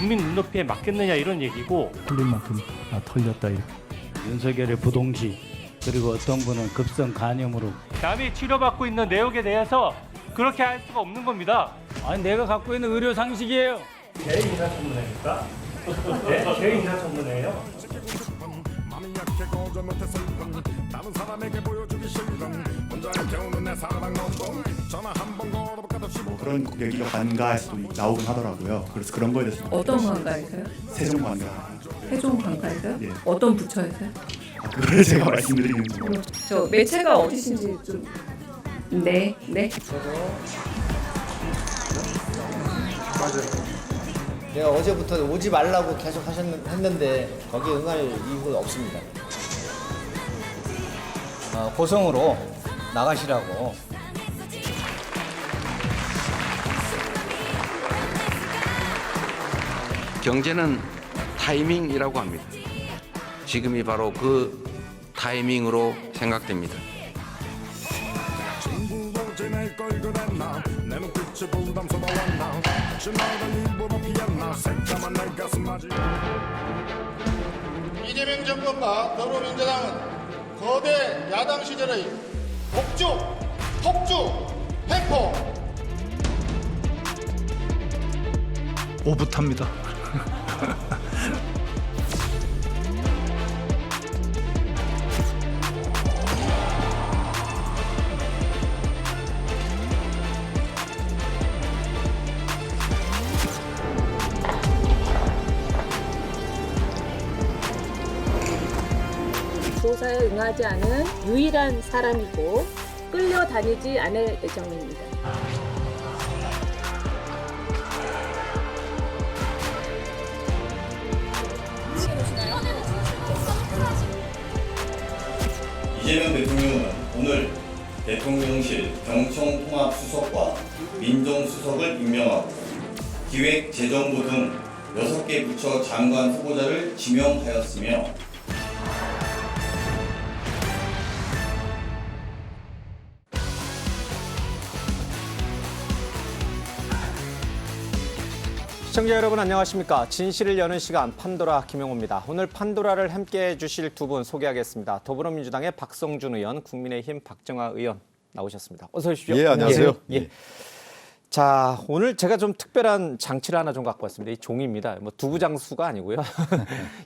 국민 눈높이에 맞겠느냐 이런 얘기고. 틀린 만큼 털렸다 이렇게. 윤석열의 부동시 그리고 어떤 분은 급성 간염으로. 남이 치료받고 있는 내역에 대해서 그렇게 할 수가 없는 겁니다. 아니 내가 갖고 있는 의료 상식이에요. 제 인사 전문회입니까? 네? 제 인사 전문회예요. 그런 얘기가 관가에서도 나오긴 하더라고요. 그래서 그런 거에 대해서 어떤 관가에서요? 세종 관가. 세종 관가에서요? 예. 어떤 부처에서요? 그걸 제가 말씀드리는 거. 저 매체가 어디신지 좀. 네. 내가 어제부터 오지 말라고 계속 했는데 거기에 응할 이유가 없습니다. 고성으로 나가시라고. 경제는 타이밍이라고 합니다. 지금이 바로 그 타이밍으로 생각됩니다. 이재명 정권과 더불어민주당은 거대 야당 시절의 폭주, 횡포, 오붓합니다. 조사에 응하지 않은 유일한 사람이고 끌려다니지 않을 예정입니다. 이재명 대통령은 오늘 대통령실 경청통합수석과 민정수석을 임명하고 기획재정부 등 6개 부처 장관 후보자를 지명하였으며 시청자 여러분 안녕하십니까. 진실을 여는 시간 판도라 김용호입니다. 오늘 판도라를 함께해 주실 두 분 소개하겠습니다. 더불어민주당의 박성준 의원, 국민의힘 박정아 의원 나오셨습니다. 어서 오십시오. 예, 안녕하세요. 예. 자, 오늘 제가 좀 특별한 장치를 하나 좀 갖고 왔습니다. 이 종이입니다. 뭐 두부장수가 아니고요.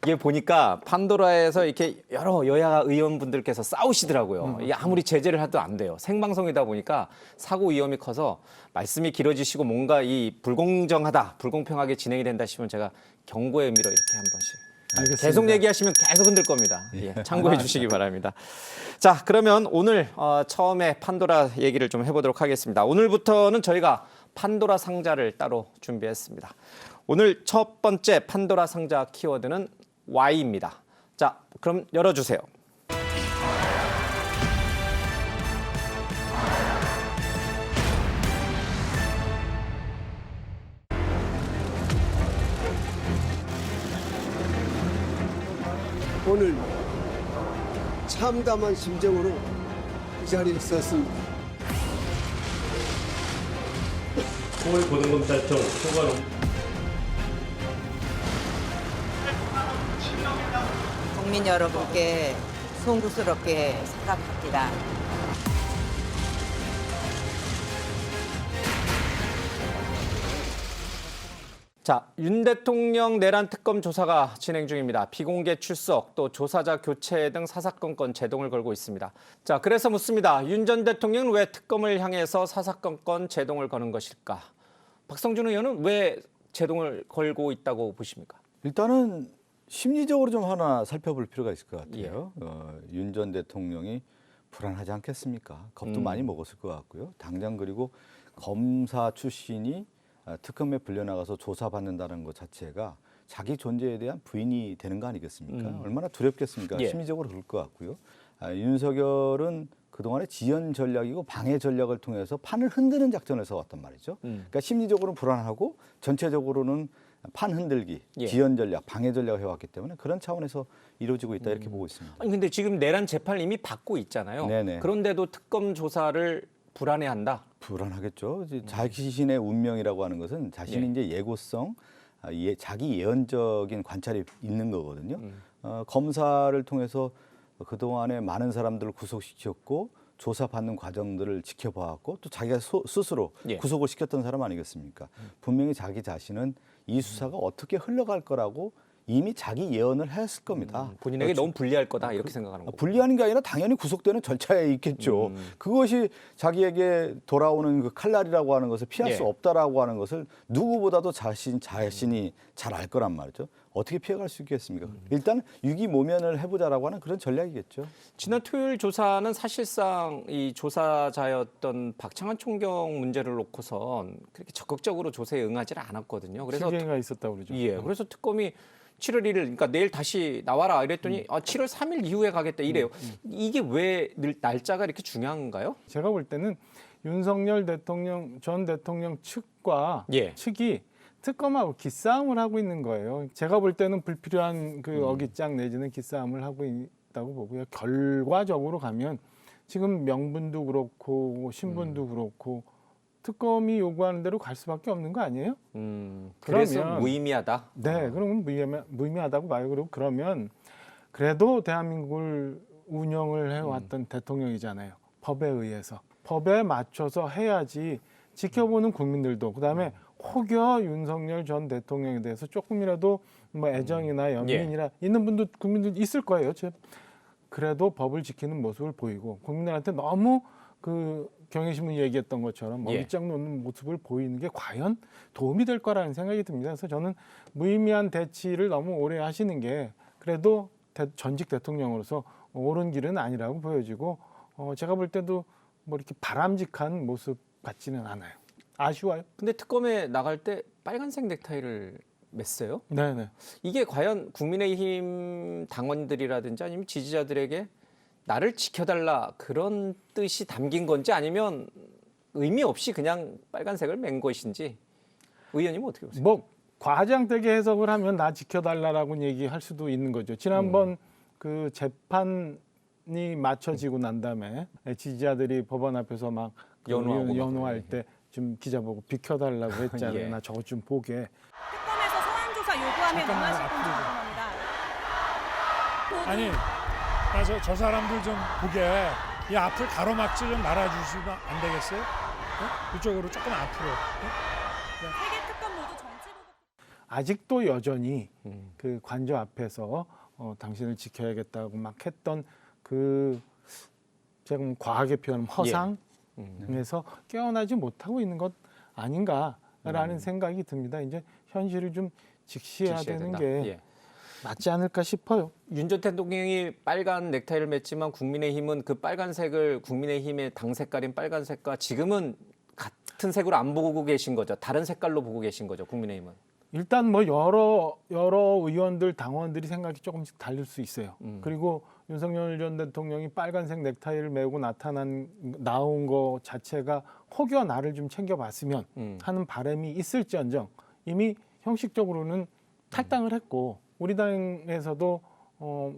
이게 보니까 판도라에서 이렇게 여러 여야 의원분들께서 싸우시더라고요. 이게 아무리 제재를 해도 안 돼요. 생방송이다 보니까 사고 위험이 커서 말씀이 길어지시고 뭔가 이 불공정하다, 불공평하게 진행이 된다 싶으면 제가 경고의 의미로 이렇게 한 번씩. 알겠습니다. 계속 얘기하시면 계속 흔들 겁니다. 예, 참고해 주시기 바랍니다. 자, 그러면 오늘 처음에 판도라 얘기를 좀 해보도록 하겠습니다. 오늘부터는 저희가 판도라 상자를 따로 준비했습니다. 오늘 첫 번째 판도라 상자 키워드는 Y입니다. 자, 그럼 열어주세요. 오늘 참담한 심정으로 이 자리에 섰습니다. 서울고등검찰청 소관로 국민 여러분께 송구스럽게 사과합니다. 자, 윤 대통령 내란 특검 조사가 진행 중입니다. 비공개 출석, 또 조사자 교체 등 사사건건 제동을 걸고 있습니다. 자, 그래서 묻습니다. 윤 전 대통령은 왜 특검을 향해서 사사건건 제동을 거는 것일까? 박성준 의원은 왜 제동을 걸고 있다고 보십니까? 일단은 심리적으로 좀 하나 살펴볼 필요가 있을 것 같아요. 윤 전 대통령이 불안하지 않겠습니까? 겁도 많이 먹었을 것 같고요. 당장 그리고 검사 출신이 특검에 불려나가서 조사받는다는 것 자체가 자기 존재에 대한 부인이 되는 거 아니겠습니까? 얼마나 두렵겠습니까? 예. 심리적으로 그럴 것 같고요. 윤석열은 그동안의 지연 전략이고 방해 전략을 통해서 판을 흔드는 작전을 써왔단 말이죠. 그러니까 심리적으로는 불안하고 전체적으로는 판 흔들기, 예. 지연 전략, 방해 전략을 해왔기 때문에 그런 차원에서 이루어지고 있다 이렇게 보고 있습니다. 아니 근데 지금 내란 재판을 이미 받고 있잖아요. 네네. 그런데도 특검 조사를 불안해한다. 불안하겠죠. 자신의 운명이라고 하는 것은 자신이 예. 이제 예고성, 자기 예언적인 관찰이 있는 거거든요. 검사를 통해서 그동안에 많은 사람들을 구속시켰고 조사받는 과정들을 지켜봐왔고 또 자기가 스스로 예. 구속을 시켰던 사람 아니겠습니까? 분명히 자기 자신은 이 수사가 어떻게 흘러갈 거라고 이미 자기 예언을 했을 겁니다. 본인에게 그렇죠. 너무 불리할 거다 이렇게 생각하는 거고. 불리하는 게 아니라 당연히 구속되는 절차에 있겠죠. 그것이 자기에게 돌아오는 그 칼날이라고 하는 것을 피할 예. 수 없다라고 하는 것을 누구보다도 자신이 잘 알 거란 말이죠. 어떻게 피해갈 수 있겠습니까? 일단 유기모면을 해보자라고 하는 그런 전략이겠죠. 지난 토요일 조사는 사실상 이 조사자였던 박창환 총경 문제를 놓고선 그렇게 적극적으로 조사에 응하지를 않았거든요. 그래서 실갱이가 있었다고 그러죠. 예, 그래서 특검이 7월 1일, 그러니까 내일 다시 나와라 이랬더니 7월 3일 이후에 가겠다 이래요. 이게 왜 날짜가 이렇게 중요한가요? 제가 볼 때는 윤석열 전 대통령 측과 예. 측이 특검하고 기싸움을 하고 있는 거예요. 제가 볼 때는 불필요한 그 어깃장 내지는 기싸움을 하고 있다고 보고요. 결과적으로 가면 지금 명분도 그렇고 신분도 그렇고 특검이 요구하는 대로 갈 수밖에 없는 거 아니에요? 그래서 그러면, 무의미하다. 네, 그러면 무의미하다고 봐요. 그리고 그러면 그래도 대한민국을 운영을 해왔던 대통령이잖아요. 법에 의해서. 법에 맞춰서 해야지 지켜보는 국민들도 그다음에 혹여 윤석열 전 대통령에 대해서 조금이라도 뭐 애정이나 연민이나 있는 분도 국민들 있을 거예요. 그래도 법을 지키는 모습을 보이고 국민들한테 너무 그 경향신문이 얘기했던 것처럼 어깃장 놓는 모습을 보이는 게 과연 도움이 될 거라는 생각이 듭니다. 그래서 저는 무의미한 대치를 너무 오래 하시는 게 그래도 전직 대통령으로서 옳은 길은 아니라고 보여지고 제가 볼 때도 뭐 이렇게 바람직한 모습 같지는 않아요. 아쉬워요. 근데 특검에 나갈 때 빨간색 넥타이를 맸어요. 네네. 이게 과연 국민의힘 당원들이라든지 아니면 지지자들에게 나를 지켜달라 그런 뜻이 담긴 건지 아니면 의미 없이 그냥 빨간색을 맨 것인지 의원님은 어떻게 보세요? 뭐 과장되게 해석을 하면 나 지켜달라라고 얘기할 수도 있는 거죠. 지난번 그 재판이 맞춰지고 난 다음에 지지자들이 법원 앞에서 막 연호할 때 좀 기자 보고 비켜달라고 했잖아요. 예. 나 저것 좀 보게. 특검에서 소환 조사 요구하면 응하실 건지 궁금합니다. 아니, 저 사람들 좀 보게 이 앞을 가로막지 좀 말아주시면 안 되겠어요? 이쪽으로 조금 앞으로. 세계 특검 모두 정치 보복. 아직도 여전히 그 관저 앞에서 당신을 지켜야겠다고 막 했던 그 제가 과하게 표현하면 허상. 에서 깨어나지 못하고 있는 것 아닌가라는 생각이 듭니다. 이제 현실을 좀 직시해야 되는 게 맞지 않을까 싶어요. 윤 전 대통령이 빨간 넥타이를 맸지만 국민의힘은 그 빨간색을 국민의힘의 당 색깔인 빨간색과 지금은 같은 색으로 안 보고 계신 거죠. 다른 색깔로 보고 계신 거죠. 국민의힘은. 일단 뭐 여러 의원들 당원들이 생각이 조금씩 다를 수 있어요. 그리고 윤석열 전 대통령이 빨간색 넥타이를 메고 나온 거 자체가 혹여 나를 좀 챙겨봤으면 하는 바람이 있을지언정 이미 형식적으로는 탈당을 했고 우리 당에서도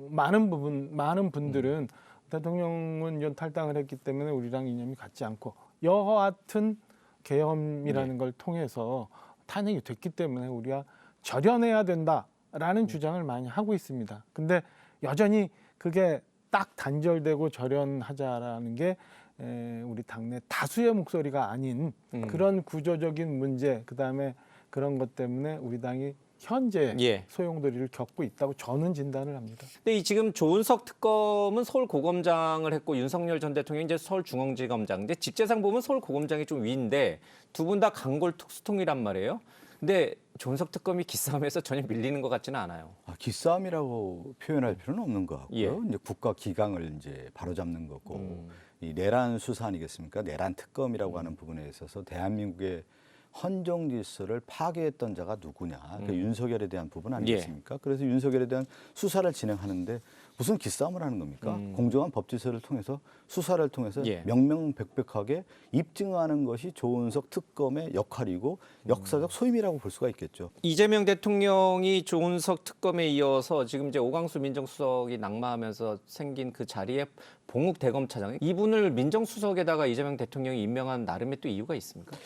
많은 분들은 대통령은 이제 탈당을 했기 때문에 우리 당 이념이 같지 않고 여하튼 계엄이라는 걸 통해서 탄핵이 됐기 때문에 우리가 절연해야 된다라는 주장을 많이 하고 있습니다. 근데 여전히 그게 딱 단절되고 절연하자라는 게 우리 당내 다수의 목소리가 아닌 그런 구조적인 문제 그다음에 그런 것 때문에 우리 당이 현재 소용돌이를 겪고 있다고 저는 진단을 합니다. 근데 이 지금 조은석 특검은 서울고검장을 했고 윤석열 전 대통령이 이제 서울중앙지검장. 근데 직제상 보면 서울고검장이 좀 위인데 두 분 다 강골 특수통이란 말이에요. 근데 조은석 특검이 기싸움에서 전혀 밀리는 것 같지는 않아요. 기싸움이라고 표현할 필요는 없는 것 같고요. 이제 국가 기강을 이제 바로잡는 거고 이 내란 수사 아니겠습니까? 내란 특검이라고 하는 부분에 있어서 대한민국의 헌정 질서를 파괴했던 자가 누구냐. 그러니까 윤석열에 대한 부분 아니겠습니까? 그래서 윤석열에 대한 수사를 진행하는데 무슨 기싸움을 하는 겁니까? 공정한 법 질서를 통해서 수사를 통해서 명명백백하게 입증하는 것이 조은석 특검의 역할이고 역사적 소임이라고 볼 수가 있겠죠. 이재명 대통령이 조은석 특검에 이어서 지금 이제 오광수 민정수석이 낙마하면서 생긴 그 자리에 봉욱 대검차장 이분을 민정수석에다가 이재명 대통령이 임명한 나름의 또 이유가 있습니까?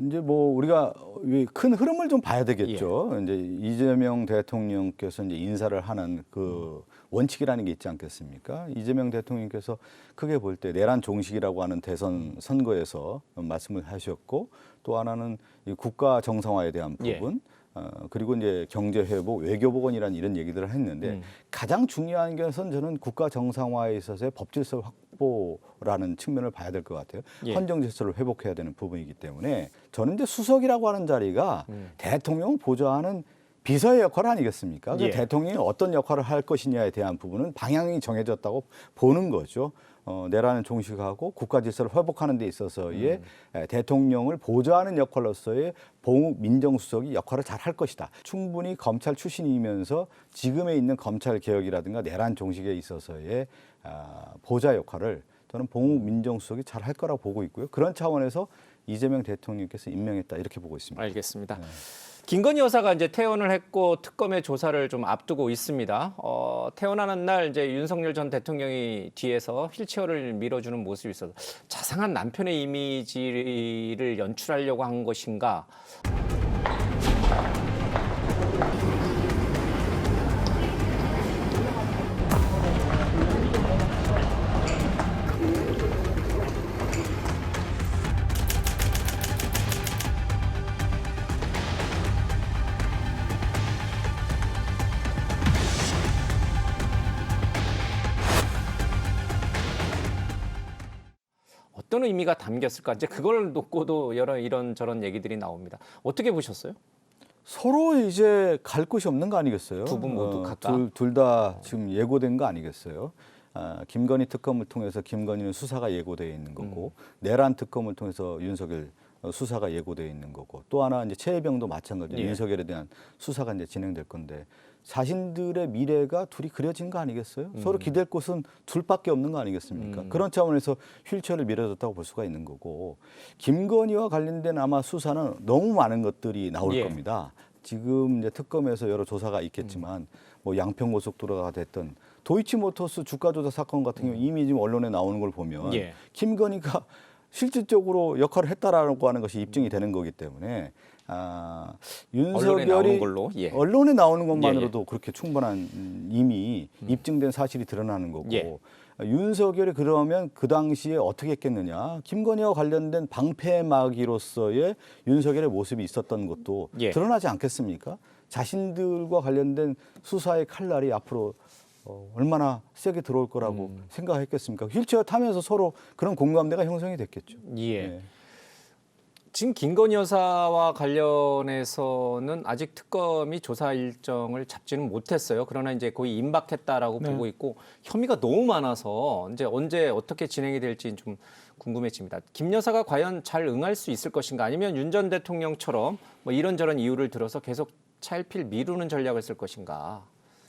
이제 뭐 우리가 큰 흐름을 좀 봐야 되겠죠. 이제 이재명 대통령께서 이제 인사를 하는 그 원칙이라는 게 있지 않겠습니까? 이재명 대통령께서 크게 볼 때 내란 종식이라고 하는 대선 선거에서 말씀을 하셨고, 또 하나는 이 국가 정상화에 대한 부분, 그리고 이제 경제 회복, 외교 복원이라는 이런 얘기들을 했는데 가장 중요한 것은 저는 국가 정상화에 있어서의 법 질서 확보라는 측면을 봐야 될 것 같아요. 헌정 질서를 회복해야 되는 부분이기 때문에 저는 이제 수석이라고 하는 자리가 대통령을 보좌하는 비서의 역할 아니겠습니까? 대통령이 어떤 역할을 할 것이냐에 대한 부분은 방향이 정해졌다고 보는 거죠. 내란을 종식하고 국가 질서를 회복하는 데 있어서의 대통령을 보좌하는 역할로서의 봉욱 민정수석이 역할을 잘 할 것이다. 충분히 검찰 출신이면서 지금에 있는 검찰 개혁이라든가 내란 종식에 있어서의 보좌 역할을 저는 봉욱 민정수석이 잘 할 거라고 보고 있고요. 그런 차원에서 이재명 대통령께서 임명했다 이렇게 보고 있습니다. 알겠습니다. 김건희 여사가 이제 퇴원을 했고 특검의 조사를 좀 앞두고 있습니다. 퇴원하는 날 이제 윤석열 전 대통령이 뒤에서 휠체어를 밀어주는 모습이 있어서 자상한 남편의 이미지를 연출하려고 한 것인가? 어떤 의미가 담겼을까? 이제 그걸 놓고도 여러 이런저런 얘기들이 나옵니다. 어떻게 보셨어요? 서로 이제 갈 곳이 없는 거 아니겠어요? 두 분 모두 각각? 둘 다 지금 예고된 거 아니겠어요? 김건희 특검을 통해서 김건희는 수사가 예고되어 있는 거고, 내란 특검을 통해서 윤석열 수사가 예고되어 있는 거고, 또 하나 이제 최혜병도 마찬가지로 윤석열에 대한 수사가 이제 진행될 건데, 자신들의 미래가 둘이 그려진 거 아니겠어요? 서로 기댈 곳은 둘밖에 없는 거 아니겠습니까? 그런 차원에서 휠체어를 밀어줬다고 볼 수가 있는 거고, 김건희와 관련된 아마 수사는 너무 많은 것들이 나올 겁니다. 지금 이제 특검에서 여러 조사가 있겠지만, 뭐 양평고속도로가 됐든 도이치모터스 주가 조작 사건 같은 경우 이미 지금 언론에 나오는 걸 보면 김건희가 실질적으로 역할을 했다라고 하는 것이 입증이 되는 거기 때문에 윤석열이 언론에 나오는 것만으로도 그렇게 충분한 이미 입증된 사실이 드러나는 거고, 윤석열이 그러면 그 당시에 어떻게 했겠느냐, 김건희와 관련된 방패막이로서의 윤석열의 모습이 있었던 것도 드러나지 않겠습니까? 자신들과 관련된 수사의 칼날이 앞으로 얼마나 세게 들어올 거라고 생각했겠습니까? 휠체어 타면서 서로 그런 공감대가 형성이 됐겠죠. 지금 김건희 여사와 관련해서는 아직 특검이 조사 일정을 잡지는 못했어요. 그러나 이제 거의 임박했다라고 보고 있고, 혐의가 너무 많아서 이제 언제 어떻게 진행이 될지 좀 궁금해집니다. 김 여사가 과연 잘 응할 수 있을 것인가, 아니면 윤 전 대통령처럼 뭐 이런저런 이유를 들어서 계속 차일피일 미루는 전략을 쓸 것인가?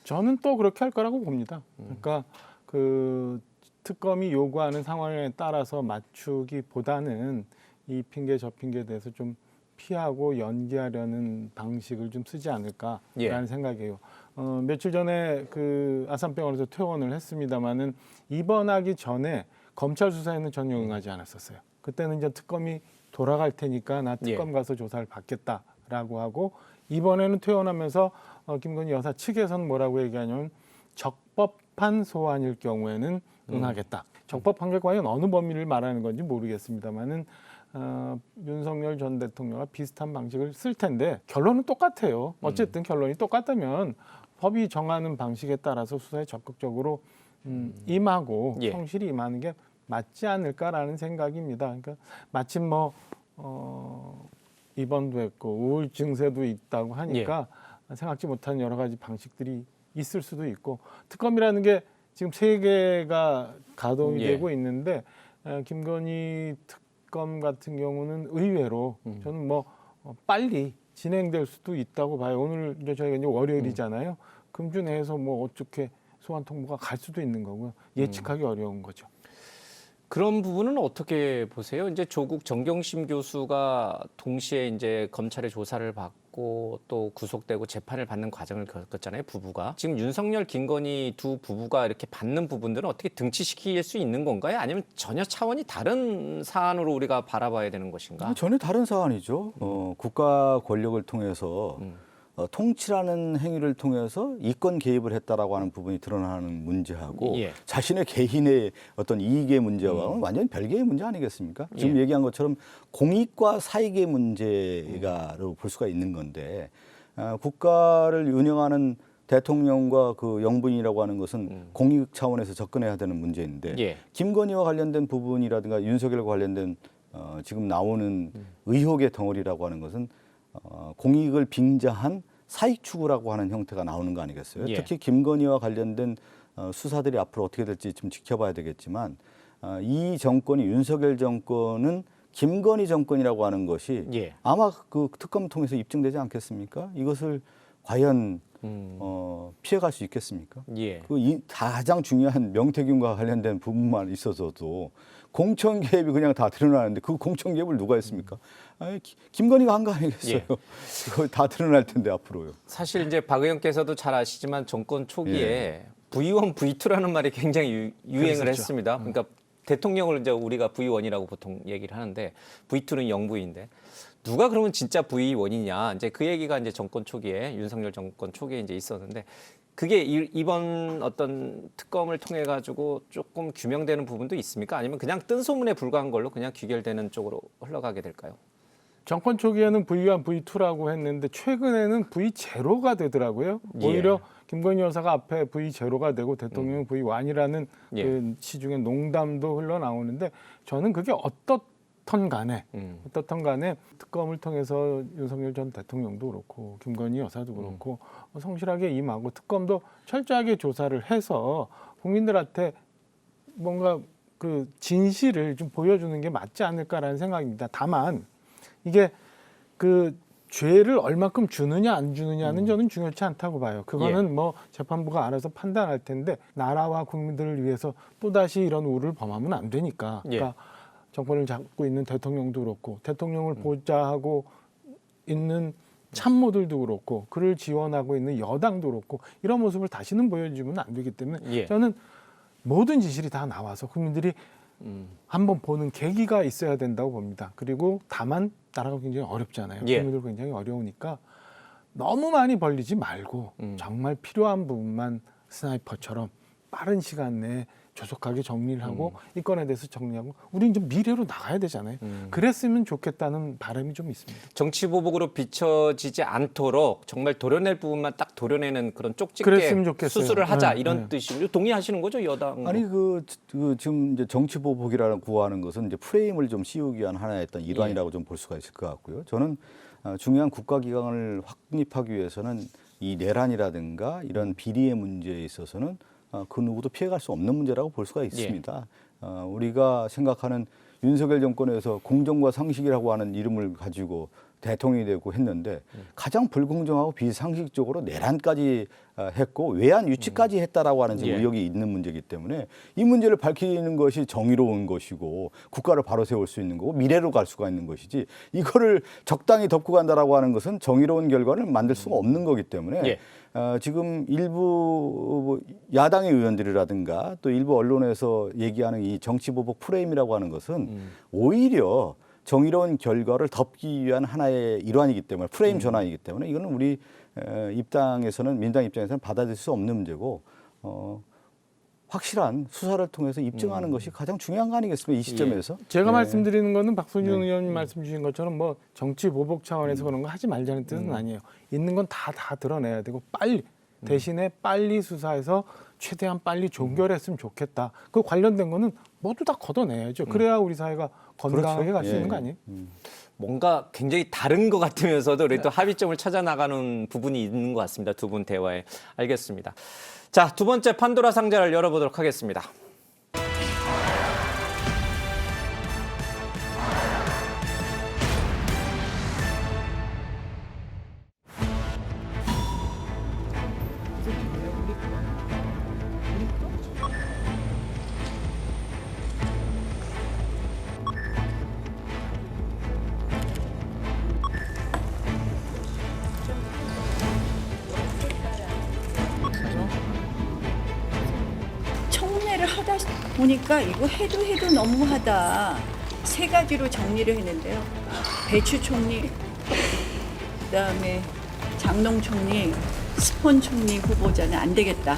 저는 또 그렇게 할 거라고 봅니다. 그러니까 그 특검이 요구하는 상황에 따라서 맞추기보다는 이 핑계 저 핑계에 대해서 좀 피하고 연기하려는 방식을 좀 쓰지 않을까라는 생각이에요. 며칠 전에 그 아산병원에서 퇴원을 했습니다마는 입원하기 전에 검찰 수사에는 전혀 응하지 않았었어요. 그때는 이제 특검이 돌아갈 테니까 나 특검 가서 조사를 받겠다라고 하고, 이번에는 퇴원하면서 김건희 여사 측에서는 뭐라고 얘기하냐면 적법한 소환일 경우에는 응하겠다. 적법한 게 과연 어느 범위를 말하는 건지 모르겠습니다만은 윤석열 전 대통령과 비슷한 방식을 쓸 텐데 결론은 똑같아요. 어쨌든 결론이 똑같다면 법이 정하는 방식에 따라서 수사에 적극적으로 임하고 성실히 임하는 게 맞지 않을까라는 생각입니다. 그러니까 마침 뭐 입원도 했고 우울 증세도 있다고 하니까 생각지 못한 여러 가지 방식들이 있을 수도 있고, 특검이라는 게 지금 3개가 가동이 되고 있는데 김건희 특검 같은 경우는 의외로 저는 뭐 빨리 진행될 수도 있다고 봐요. 오늘 이제 저희가 이제 월요일이잖아요. 금주 내에서 뭐 어떻게 소환 통보가 갈 수도 있는 거고요. 예측하기 어려운 거죠. 그런 부분은 어떻게 보세요? 이제 조국 정경심 교수가 동시에 이제 검찰의 조사를 받고 받고 또 구속되고 재판을 받는 과정을 겪었잖아요, 부부가. 지금 윤석열, 김건희 두 부부가 이렇게 받는 부분들은 어떻게 등치시킬 수 있는 건가요? 아니면 전혀 차원이 다른 사안으로 우리가 바라봐야 되는 것인가? 전혀 다른 사안이죠. 국가 권력을 통해서 통치라는 행위를 통해서 이권 개입을 했다라고 하는 부분이 드러나는 문제하고 예. 자신의 개인의 어떤 이익의 문제와는 완전히 별개의 문제 아니겠습니까? 지금 예. 얘기한 것처럼 공익과 사익의 문제가로 볼 수가 있는 건데 국가를 운영하는 대통령과 그 영부인이라고 하는 것은 공익 차원에서 접근해야 되는 문제인데 예. 김건희와 관련된 부분이라든가 윤석열과 관련된 지금 나오는 의혹의 덩어리라고 하는 것은 공익을 빙자한 사익 추구라고 하는 형태가 나오는 거 아니겠어요? 예. 특히 김건희와 관련된 수사들이 앞으로 어떻게 될지 좀 지켜봐야 되겠지만 이 정권이 윤석열 정권은 김건희 정권이라고 하는 것이 예. 아마 그 특검 통해서 입증되지 않겠습니까? 이것을 과연 피해갈 수 있겠습니까? 예. 가장 중요한 명태균과 관련된 부분만 있어서도 공천 개입이 그냥 다 드러나는데 그 공천 개입을 누가 했습니까? 김건희가 한 거 아니겠어요? 예. 그거 다 드러날 텐데 앞으로요. 사실 이제 박 의원께서도 잘 아시지만 정권 초기에 V1, V2라는 말이 굉장히 유행을 그랬었죠. 했습니다. 그러니까 대통령을 이제 우리가 V1이라고 보통 얘기를 하는데 V2는 영부인데 누가 그러면 진짜 V1이냐 이제 그 얘기가 이제 정권 초기에 윤석열 정권 초기에 이제 있었는데 그게 이번 어떤 특검을 통해 가지고 조금 규명되는 부분도 있습니까? 아니면 그냥 뜬 소문에 불과한 걸로 그냥 귀결되는 쪽으로 흘러가게 될까요? 정권 초기에는 V1, V2라고 했는데 최근에는 V0가 되더라고요. 오히려 김건희 여사가 앞에 V0가 되고 대통령이 V1이라는 예. 그 시중에 농담도 흘러나오는데 저는 그게 어떻든 간에 특검을 통해서 윤석열 전 대통령도 그렇고 김건희 여사도 그렇고 성실하게 임하고 특검도 철저하게 조사를 해서 국민들한테 뭔가 그 진실을 좀 보여주는 게 맞지 않을까라는 생각입니다. 다만 이게 그 죄를 얼마큼 주느냐 안 주느냐는 저는 중요치 않다고 봐요. 그거는 뭐 재판부가 알아서 판단할 텐데 나라와 국민들을 위해서 또다시 이런 우를 범하면 안 되니까. 그러니까 정권을 잡고 있는 대통령도 그렇고 대통령을 보좌하고 있는 참모들도 그렇고 그를 지원하고 있는 여당도 그렇고 이런 모습을 다시는 보여주면 안 되기 때문에 저는 모든 진실이 다 나와서 국민들이 한번 보는 계기가 있어야 된다고 봅니다. 그리고 다만 나라가 굉장히 어렵잖아요. 국민들 굉장히 어려우니까 너무 많이 벌리지 말고 정말 필요한 부분만 스나이퍼처럼 빠른 시간 내에 조속하게 정리를 하고 이 건에 대해서 정리하고 우리는 좀 미래로 나가야 되잖아요. 그랬으면 좋겠다는 바람이 좀 있습니다. 정치 보복으로 비춰지지 않도록 정말 도려낼 부분만 딱 도려내는 그런 쪽집게 그랬으면 좋겠어요. 수술을 하자 이런 뜻이죠. 동의하시는 거죠, 여당? 아니 그 지금 이제 정치 보복이라는 구호하는 것은 이제 프레임을 좀 씌우기 위한 하나의 어떤 일환이라고 좀 볼 수가 있을 것 같고요. 저는 중요한 국가기관을 확립하기 위해서는 이 내란이라든가 이런 비리의 문제에 있어서는 그 누구도 피해갈 수 없는 문제라고 볼 수가 있습니다. 우리가 생각하는 윤석열 정권에서 공정과 상식이라고 하는 이름을 가지고 대통령이 되고 했는데 가장 불공정하고 비상식적으로 내란까지 했고 외환 유치까지 했다라고 하는 지금 의혹이 있는 문제이기 때문에 이 문제를 밝히는 것이 정의로운 것이고 국가를 바로 세울 수 있는 거고 미래로 갈 수가 있는 것이지 이거를 적당히 덮고 간다라고 하는 것은 정의로운 결과를 만들 수가 없는 거기 때문에 지금 일부 야당의 의원들이라든가 또 일부 언론에서 얘기하는 이 정치보복 프레임이라고 하는 것은 오히려 정의로운 결과를 덮기 위한 하나의 일환이기 때문에 프레임 전환이기 때문에 이거는 우리 입장에서는 민당 입장에서는 받아들일 수 없는 문제고 확실한 수사를 통해서 입증하는 것이 가장 중요한 거 아니겠습니까? 이 시점에서. 제가 말씀드리는 거는 박순준 의원님 말씀 주신 것처럼 뭐 정치 보복 차원에서 그런 거 하지 말자는 뜻은 아니에요. 있는 건 다 드러내야 되고 빨리 대신에 빨리 수사해서 최대한 빨리 종결했으면 좋겠다. 그 관련된 거는 모두 다 걷어내야죠. 그래야 우리 사회가 건강하게 갈 수 있는 거 아니에요? 뭔가 굉장히 다른 것 같으면서도 우리 또 합의점을 찾아 나가는 부분이 있는 것 같습니다. 두 분 대화에. 알겠습니다. 자, 두 번째 판도라 상자를 열어보도록 하겠습니다. 보니까 이거 해도 너무하다. 세 가지로 정리를 했는데요. 배추 총리, 그다음에 장농 총리, 스폰 총리 후보자는 안 되겠다.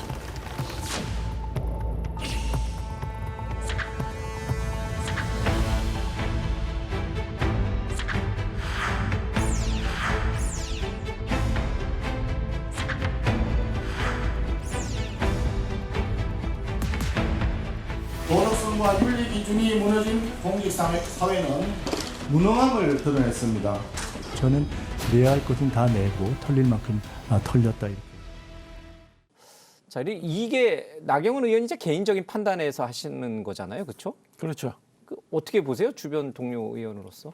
도덕성과 윤리 기준이 무너진 공직사회는 무능함을 드러냈습니다. 저는 내야 할 것은 다 내고 털릴 만큼 털렸다 이렇게. 자, 이게 나경원 의원이 이제 개인적인 판단에서 하시는 거잖아요, 그렇죠? 그렇죠. 어떻게 보세요, 주변 동료 의원으로서?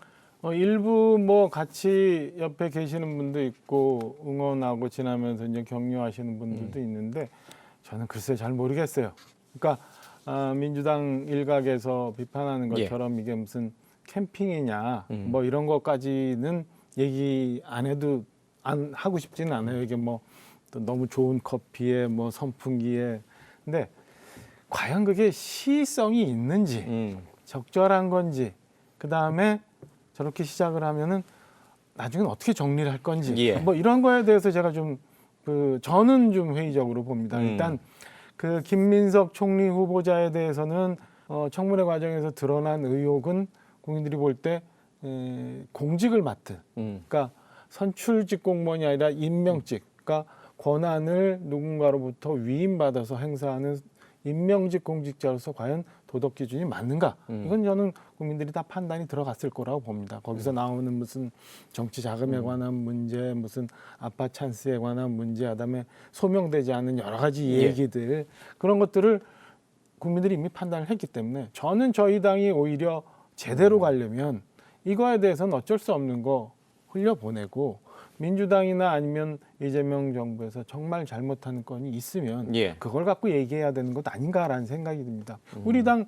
일부 뭐 같이 옆에 계시는 분도 있고 응원하고 지나면서 이제 격려하시는 분들도 있는데 저는 글쎄 잘 모르겠어요. 그러니까 민주당 일각에서 비판하는 것처럼 이게 무슨 캠핑이냐 뭐 이런 것까지는 얘기 안 해도 안 하고 싶지는 않아요. 이게 뭐 또 너무 좋은 커피에 뭐 선풍기에 근데 과연 그게 시의성이 있는지 적절한 건지 그 다음에 저렇게 시작을 하면은 나중엔 어떻게 정리를 할 건지 뭐 이런 거에 대해서 제가 좀 저는 좀 회의적으로 봅니다. 일단 그 김민석 총리 후보자에 대해서는 청문회 과정에서 드러난 의혹은 국민들이 볼 때 공직을 맡은 그러니까 선출직 공무원이 아니라 임명직 그러니까 권한을 누군가로부터 위임받아서 행사하는 임명직 공직자로서 과연 도덕 기준이 맞는가? 이건 저는 국민들이 다 판단이 들어갔을 거라고 봅니다. 거기서 나오는 무슨 정치 자금에 관한 문제, 무슨 아빠 찬스에 관한 문제, 그다음에 소명되지 않은 여러 가지 얘기들 그런 것들을 국민들이 이미 판단을 했기 때문에 저는 저희 당이 오히려 제대로 가려면 이거에 대해서는 어쩔 수 없는 거 흘려보내고 민주당이나 아니면 이재명 정부에서 정말 잘못하는 건이 있으면 그걸 갖고 얘기해야 되는 것 아닌가라는 생각이 듭니다. 우리 당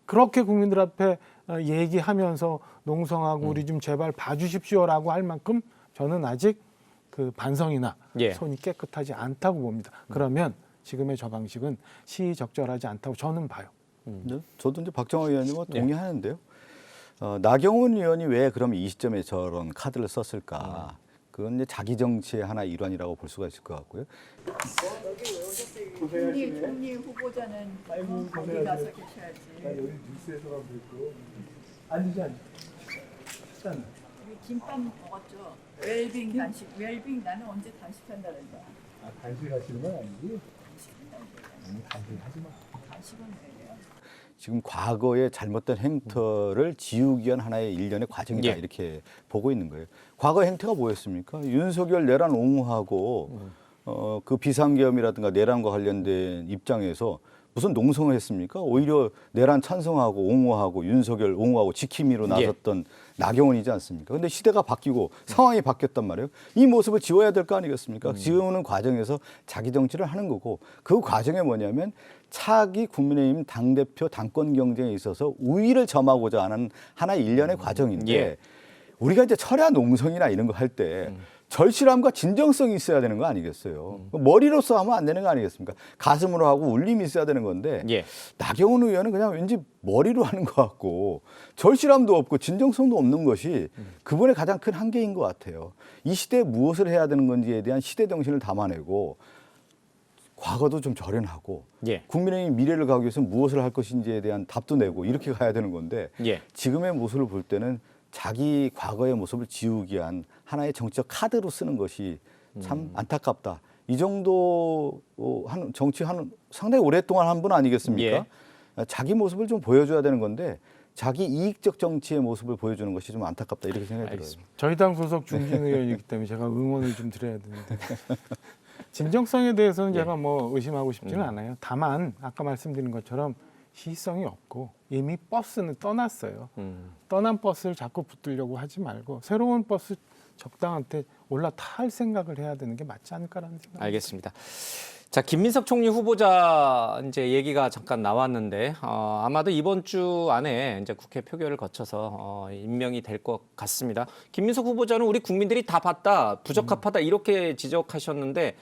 그렇게 국민들 앞에 얘기하면서 농성하고 우리 좀 제발 봐주십시오라고 할 만큼 저는 아직 그 반성이나 손이 깨끗하지 않다고 봅니다. 그러면 지금의 저 방식은 시의적절하지 않다고 저는 봐요. 저도 이제 박정호 의원님과 동의하는데요. 나경원 의원이 왜 그럼 이 시점에 저런 카드를 썼을까? 그건 이제 자기 정치의 하나 일환이라고 볼 수가 있을 것 같고요. 총리 후보자는 거기 가서 계셔야지. 여기 뉴스에서만 보고 앉으자. 일단 우리 김밥 먹었죠. 웰빙 간식. 웰빙 나는 언제 단식한다는데. 간식하시는 건 아니지? 간식하지 마. 간식은 왜요? 지금 과거의 잘못된 행태를 지우기 위한 하나의 일련의 과정이다 이렇게 보고 있는 거예요. 과거 행태가 뭐였습니까? 윤석열 내란 옹호하고 그 비상계엄이라든가 내란과 관련된 입장에서 무슨 농성을 했습니까? 오히려 내란 찬성하고 옹호하고 윤석열 옹호하고 지킴이로 나섰던 나경원이지 않습니까? 근데 시대가 바뀌고 상황이 바뀌었단 말이에요. 이 모습을 지워야 될 거 아니겠습니까? 지우는 과정에서 자기 정치를 하는 거고 그 과정에 뭐냐면 차기 국민의힘 당대표 당권 경쟁에 있어서 우위를 점하고자 하는 하나의 일련의 과정인데 우리가 이제 철야 농성이나 이런 거 할 때 절실함과 진정성이 있어야 되는 거 아니겠어요? 머리로서 하면 안 되는 거 아니겠습니까? 가슴으로 하고 울림이 있어야 되는 건데 나경원 의원은 그냥 왠지 머리로 하는 것 같고 절실함도 없고 진정성도 없는 것이 그분의 가장 큰 한계인 것 같아요. 이 시대에 무엇을 해야 되는 건지에 대한 시대 정신을 담아내고 과거도 좀 절연하고 국민의힘 미래를 가기 위해서 무엇을 할 것인지에 대한 답도 내고 이렇게 가야 되는 건데 지금의 모습을 볼 때는 자기 과거의 모습을 지우기 위한 하나의 정치적 카드로 쓰는 것이 참 안타깝다. 이 정도 정치하는 상당히 오랫동안 한 분 아니겠습니까? 자기 모습을 좀 보여줘야 되는 건데 자기 이익적 정치의 모습을 보여주는 것이 좀 안타깝다 이렇게 생각이 들어요. 저희 당 소속 중진 의원이기 때문에 제가 응원을 좀 드려야 되는데 진정성에 대해서는 제가 뭐 의심하고 싶지는 않아요. 다만 아까 말씀드린 것처럼 시의성이 없고 이미 버스는 떠났어요. 떠난 버스를 자꾸 붙들려고 하지 말고 새로운 버스 적당한테 올라탈 생각을 해야 되는 게 맞지 않을까라는 생각. 알겠습니다. 자, 김민석 총리 후보자 이제 얘기가 잠깐 나왔는데 아마도 이번 주 안에 이제 국회 표결을 거쳐서 임명이 될 것 같습니다. 김민석 후보자는 우리 국민들이 다 봤다, 부적합하다 이렇게 지적하셨는데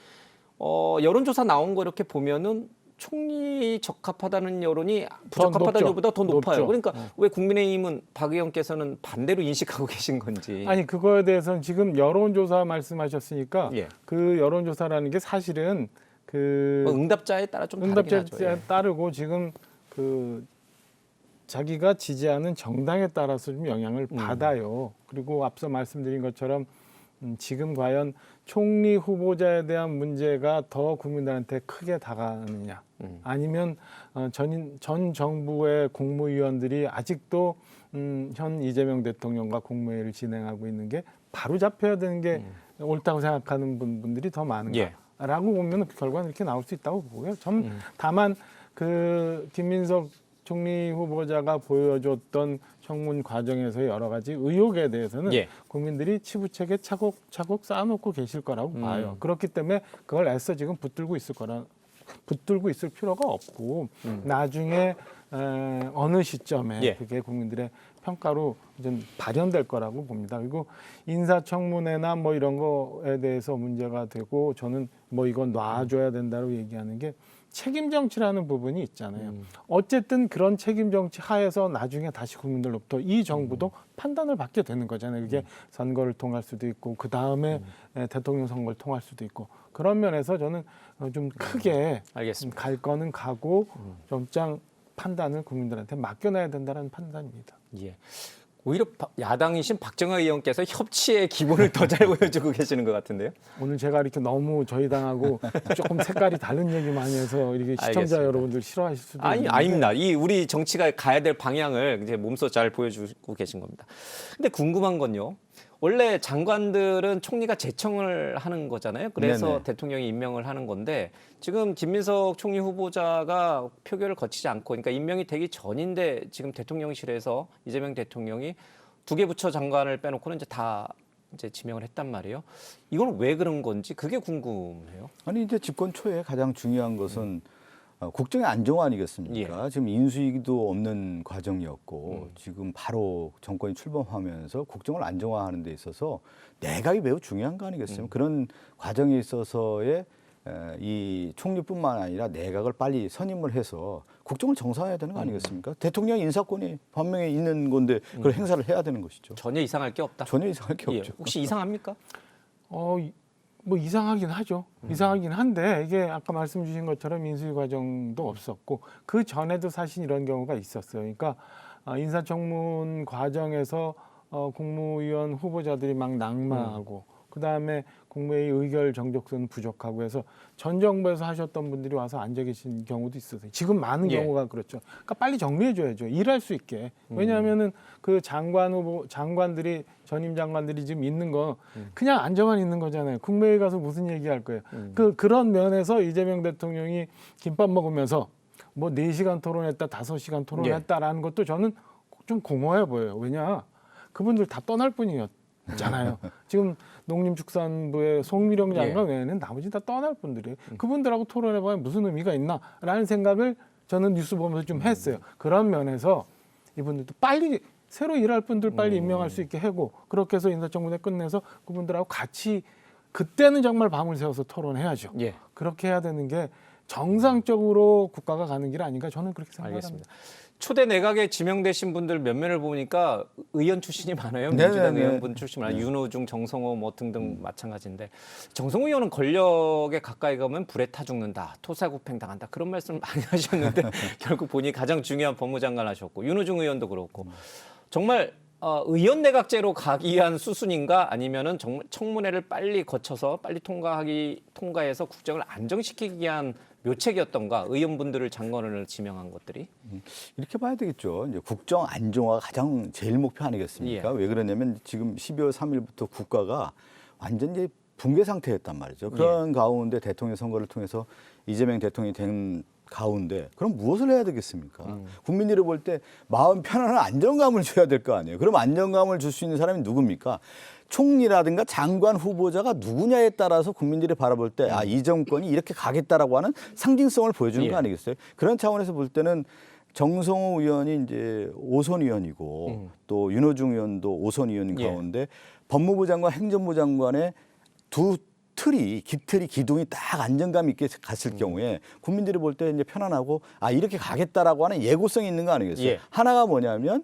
여론조사 나온 거 이렇게 보면은 총리 적합하다는 여론이 부적합하다는 여론보다 더 높아요. 높죠. 그러니까 왜 국민의힘은 박 의원께서는 반대로 인식하고 계신 건지. 아니 그거에 대해서는 지금 여론조사 말씀하셨으니까 예. 그 여론조사라는 게 사실은 그 응답자에 따라 좀 다르긴 하죠. 응답자에 예. 따르고 지금 그 자기가 지지하는 정당에 따라서 좀 영향을 받아요. 그리고 앞서 말씀드린 것처럼 지금 과연 총리 후보자에 대한 문제가 더 국민들한테 크게 다가가느냐 아니면 전 정부의 국무위원들이 아직도 현 이재명 대통령과 국무회의를 진행하고 있는 게 바로 잡혀야 되는 게 옳다고 생각하는 분들이 더 많은가라고 보면 결과는 이렇게 나올 수 있다고 보고요. 저는 다만 그 김민석 총리 후보자가 보여줬던 청문 과정에서의 여러 가지 의혹에 대해서는 예. 국민들이 치부책에 차곡차곡 쌓아놓고 계실 거라고 봐요. 그렇기 때문에 그걸 애써 지금 붙들고 있을 필요가 없고 나중에 어느 시점에 예. 그게 국민들의 평가로 좀 발현될 거라고 봅니다. 그리고 인사청문회나 뭐 이런 거에 대해서 문제가 되고 저는 뭐 이건 놔줘야 된다고 얘기하는 게 책임 정치라는 부분이 있잖아요. 어쨌든 그런 책임 정치 하에서 나중에 다시 국민들로부터 이 정부도 판단을 받게 되는 거잖아요. 그게 선거를 통할 수도 있고 그 다음에 대통령 선거를 통할 수도 있고 그런 면에서 저는 좀 크게 알겠습니다. 갈 거는 가고 점장 판단을 국민들한테 맡겨놔야 된다는 판단입니다. 예. 오히려 야당이신 박정아 의원께서 협치의 기본을 더 잘 보여주고 계시는 것 같은데요. 오늘 제가 이렇게 너무 저희 당하고 조금 색깔이 다른 얘기 많이 해서 이렇게 시청자 알겠습니다. 여러분들 싫어하실 수도 있는데 아닙니다. 이 우리 정치가 가야 될 방향을 이제 몸소 잘 보여주고 계신 겁니다. 근데 궁금한 건요. 원래 장관들은 총리가 제청을 하는 거잖아요. 그래서 네네. 대통령이 임명을 하는 건데 지금 김민석 총리 후보자가 표결을 거치지 않고 그러니까 임명이 되기 전인데 지금 대통령실에서 이재명 대통령이 2개 부처 장관을 빼놓고는 이제 다 이제 지명을 했단 말이에요. 이건 왜 그런 건지 그게 궁금해요. 아니 이제 집권 초에 가장 중요한 것은 국정의 안정화 아니겠습니까? 지금 인수위기도 없는 과정이었고 지금 바로 정권이 출범하면서 국정을 안정화하는 데 있어서 내각이 매우 중요한 거 아니겠습니까? 그런 과정에 있어서의 이 총리뿐만 아니라 내각을 빨리 선임을 해서 국정을 정상화해야 되는 거 아니겠습니까? 대통령 인사권이 분명히 있는 건데 그걸 행사를 해야 되는 것이죠. 전혀 이상할 게 없다. 전혀 이상할 게 예. 없죠. 혹시 이상합니까? 뭐 이상하긴 하죠. 이상하긴 한데 이게 아까 말씀 주신 것처럼 인수위 과정도 없었고 그 전에도 사실 이런 경우가 있었어요. 그러니까 인사청문 과정에서 국무위원 후보자들이 막 낙마하고 그다음에 국무회의 의결 정족수는 부족하고 해서 전 정부에서 하셨던 분들이 와서 앉아 계신 경우도 있었어요. 지금 많은 예. 경우가 그렇죠. 그러니까 빨리 정리해 줘야죠. 일할 수 있게. 왜냐하면은 그 장관들이 전임 장관들이 지금 있는 거 그냥 앉아만 있는 거잖아요. 국무회의 가서 무슨 얘기할 거예요. 그런 면에서 이재명 대통령이 김밥 먹으면서 뭐 4시간 토론했다, 5시간 토론했다라는 것도 저는 좀 공허해 보여요. 왜냐? 그분들 다 떠날 뿐이었잖아요. 지금 농림축산부의 송미령 장관 외에는 나머지 다 떠날 분들이에요. 그분들하고 토론해봐야 무슨 의미가 있나라는 생각을 저는 뉴스 보면서 좀 했어요. 그런 면에서 이분들도 빨리 새로 일할 분들 빨리 임명할 수 있게 하고 그렇게 해서 인사청문회 끝내서 그분들하고 같이 그때는 정말 밤을 새워서 토론해야죠. 예. 그렇게 해야 되는 게 정상적으로 국가가 가는 길 아닌가 저는 그렇게 생각합니다. 알겠습니다. 초대 내각에 지명되신 분들 몇몇을 보니까 의원 출신이 많아요. 네네네. 민주당 의원분 출신 많아요. 윤호중, 정성호 뭐 등등 마찬가지인데 정성호 의원은 권력에 가까이 가면 불에 타 죽는다, 토사구팽 당한다 그런 말씀을 많이 하셨는데 결국 본인이 가장 중요한 법무장관 하셨고 윤호중 의원도 그렇고 정말 의원 내각제로 가기 위한 수순인가 아니면은 정말 청문회를 빨리 거쳐서 빨리 통과해서 국정을 안정시키기 위한 묘책이었던가 의원분들을 장관을 지명한 것들이 이렇게 봐야 되겠죠. 이제 국정 안정화가 가장 제일 목표 아니겠습니까? 왜 그러냐면 지금 12월 3일부터 국가가 완전 이제 붕괴 상태였단 말이죠. 그런 가운데 대통령 선거를 통해서 이재명 대통령이 된 가운데 그럼 무엇을 해야 되겠습니까? 국민들이 볼 때 마음 편안한 안정감을 줘야 될 거 아니에요. 그럼 안정감을 줄 수 있는 사람이 누굽니까? 총리라든가 장관 후보자가 누구냐에 따라서 국민들이 바라볼 때 이 정권이 이렇게 가겠다라고 하는 상징성을 보여주는 거 아니겠어요? 그런 차원에서 볼 때는 정성호 의원이 이제 5선 의원이고 또 윤호중 의원도 5선 의원 가운데 법무부 장관, 행정부 장관의 두 깃틀이 기둥이 딱 안정감 있게 갔을 경우에 국민들이 볼 때 이제 편안하고 아 이렇게 가겠다라고 하는 예고성이 있는 거 아니겠어요? 예. 하나가 뭐냐면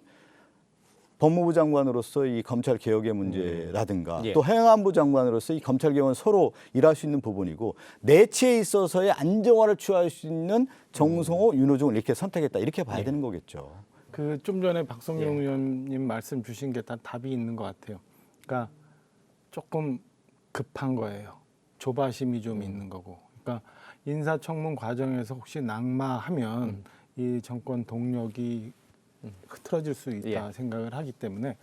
법무부 장관으로서 이 검찰 개혁의 문제라든가 예. 또 행안부 장관으로서 이 검찰 개혁은 서로 일할 수 있는 부분이고 내치에 있어서의 안정화를 취할 수 있는 정성호, 윤호중을 이렇게 선택했다 이렇게 봐야 되는 거겠죠. 그 좀 전에 박성용 의원님 말씀 주신 게 다 답이 있는 것 같아요. 그러니까 조금 급한 거예요. 조바심이 좀 있는 거고. 그러니까 인사청문 과정에서 혹시 낙마하면 이 정권 동력이 흐트러질 수 있다 생각을 하기 때문에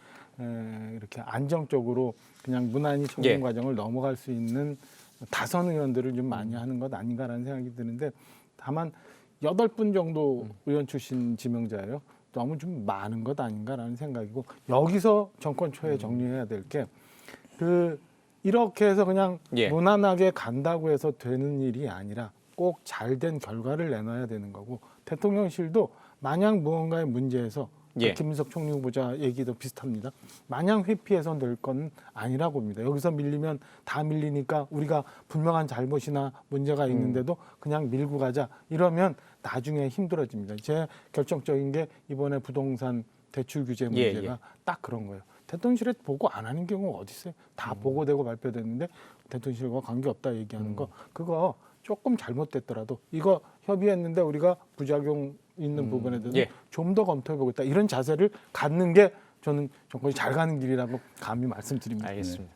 이렇게 안정적으로 그냥 무난히 청문 과정을 넘어갈 수 있는 다선 의원들을 좀 많이 하는 것 아닌가라는 생각이 드는데 다만 8분 정도 의원 출신 지명자예요. 너무 좀 많은 것 아닌가라는 생각이고 여기서 정권 초에 정리해야 될 게 이렇게 해서 그냥 무난하게 간다고 해서 되는 일이 아니라 꼭 잘된 결과를 내놔야 되는 거고 대통령실도 마냥 무언가의 문제에서 김민석 총리 후보자 얘기도 비슷합니다. 마냥 회피해서 될 건 아니라고 봅니다. 여기서 밀리면 다 밀리니까 우리가 분명한 잘못이나 문제가 있는데도 그냥 밀고 가자. 이러면 나중에 힘들어집니다. 제 결정적인 게 이번에 부동산 대출 규제 문제가 딱 그런 거예요. 대통령실에 보고 안 하는 경우가 어디 있어요? 다 보고되고 발표됐는데 대통령실과 관계없다 얘기하는 거 그거 조금 잘못됐더라도 이거 협의했는데 우리가 부작용 있는 부분에 대해서 좀 더 검토해보겠다. 이런 자세를 갖는 게 저는 정권이 잘 가는 길이라고 감히 말씀드립니다. 알겠습니다.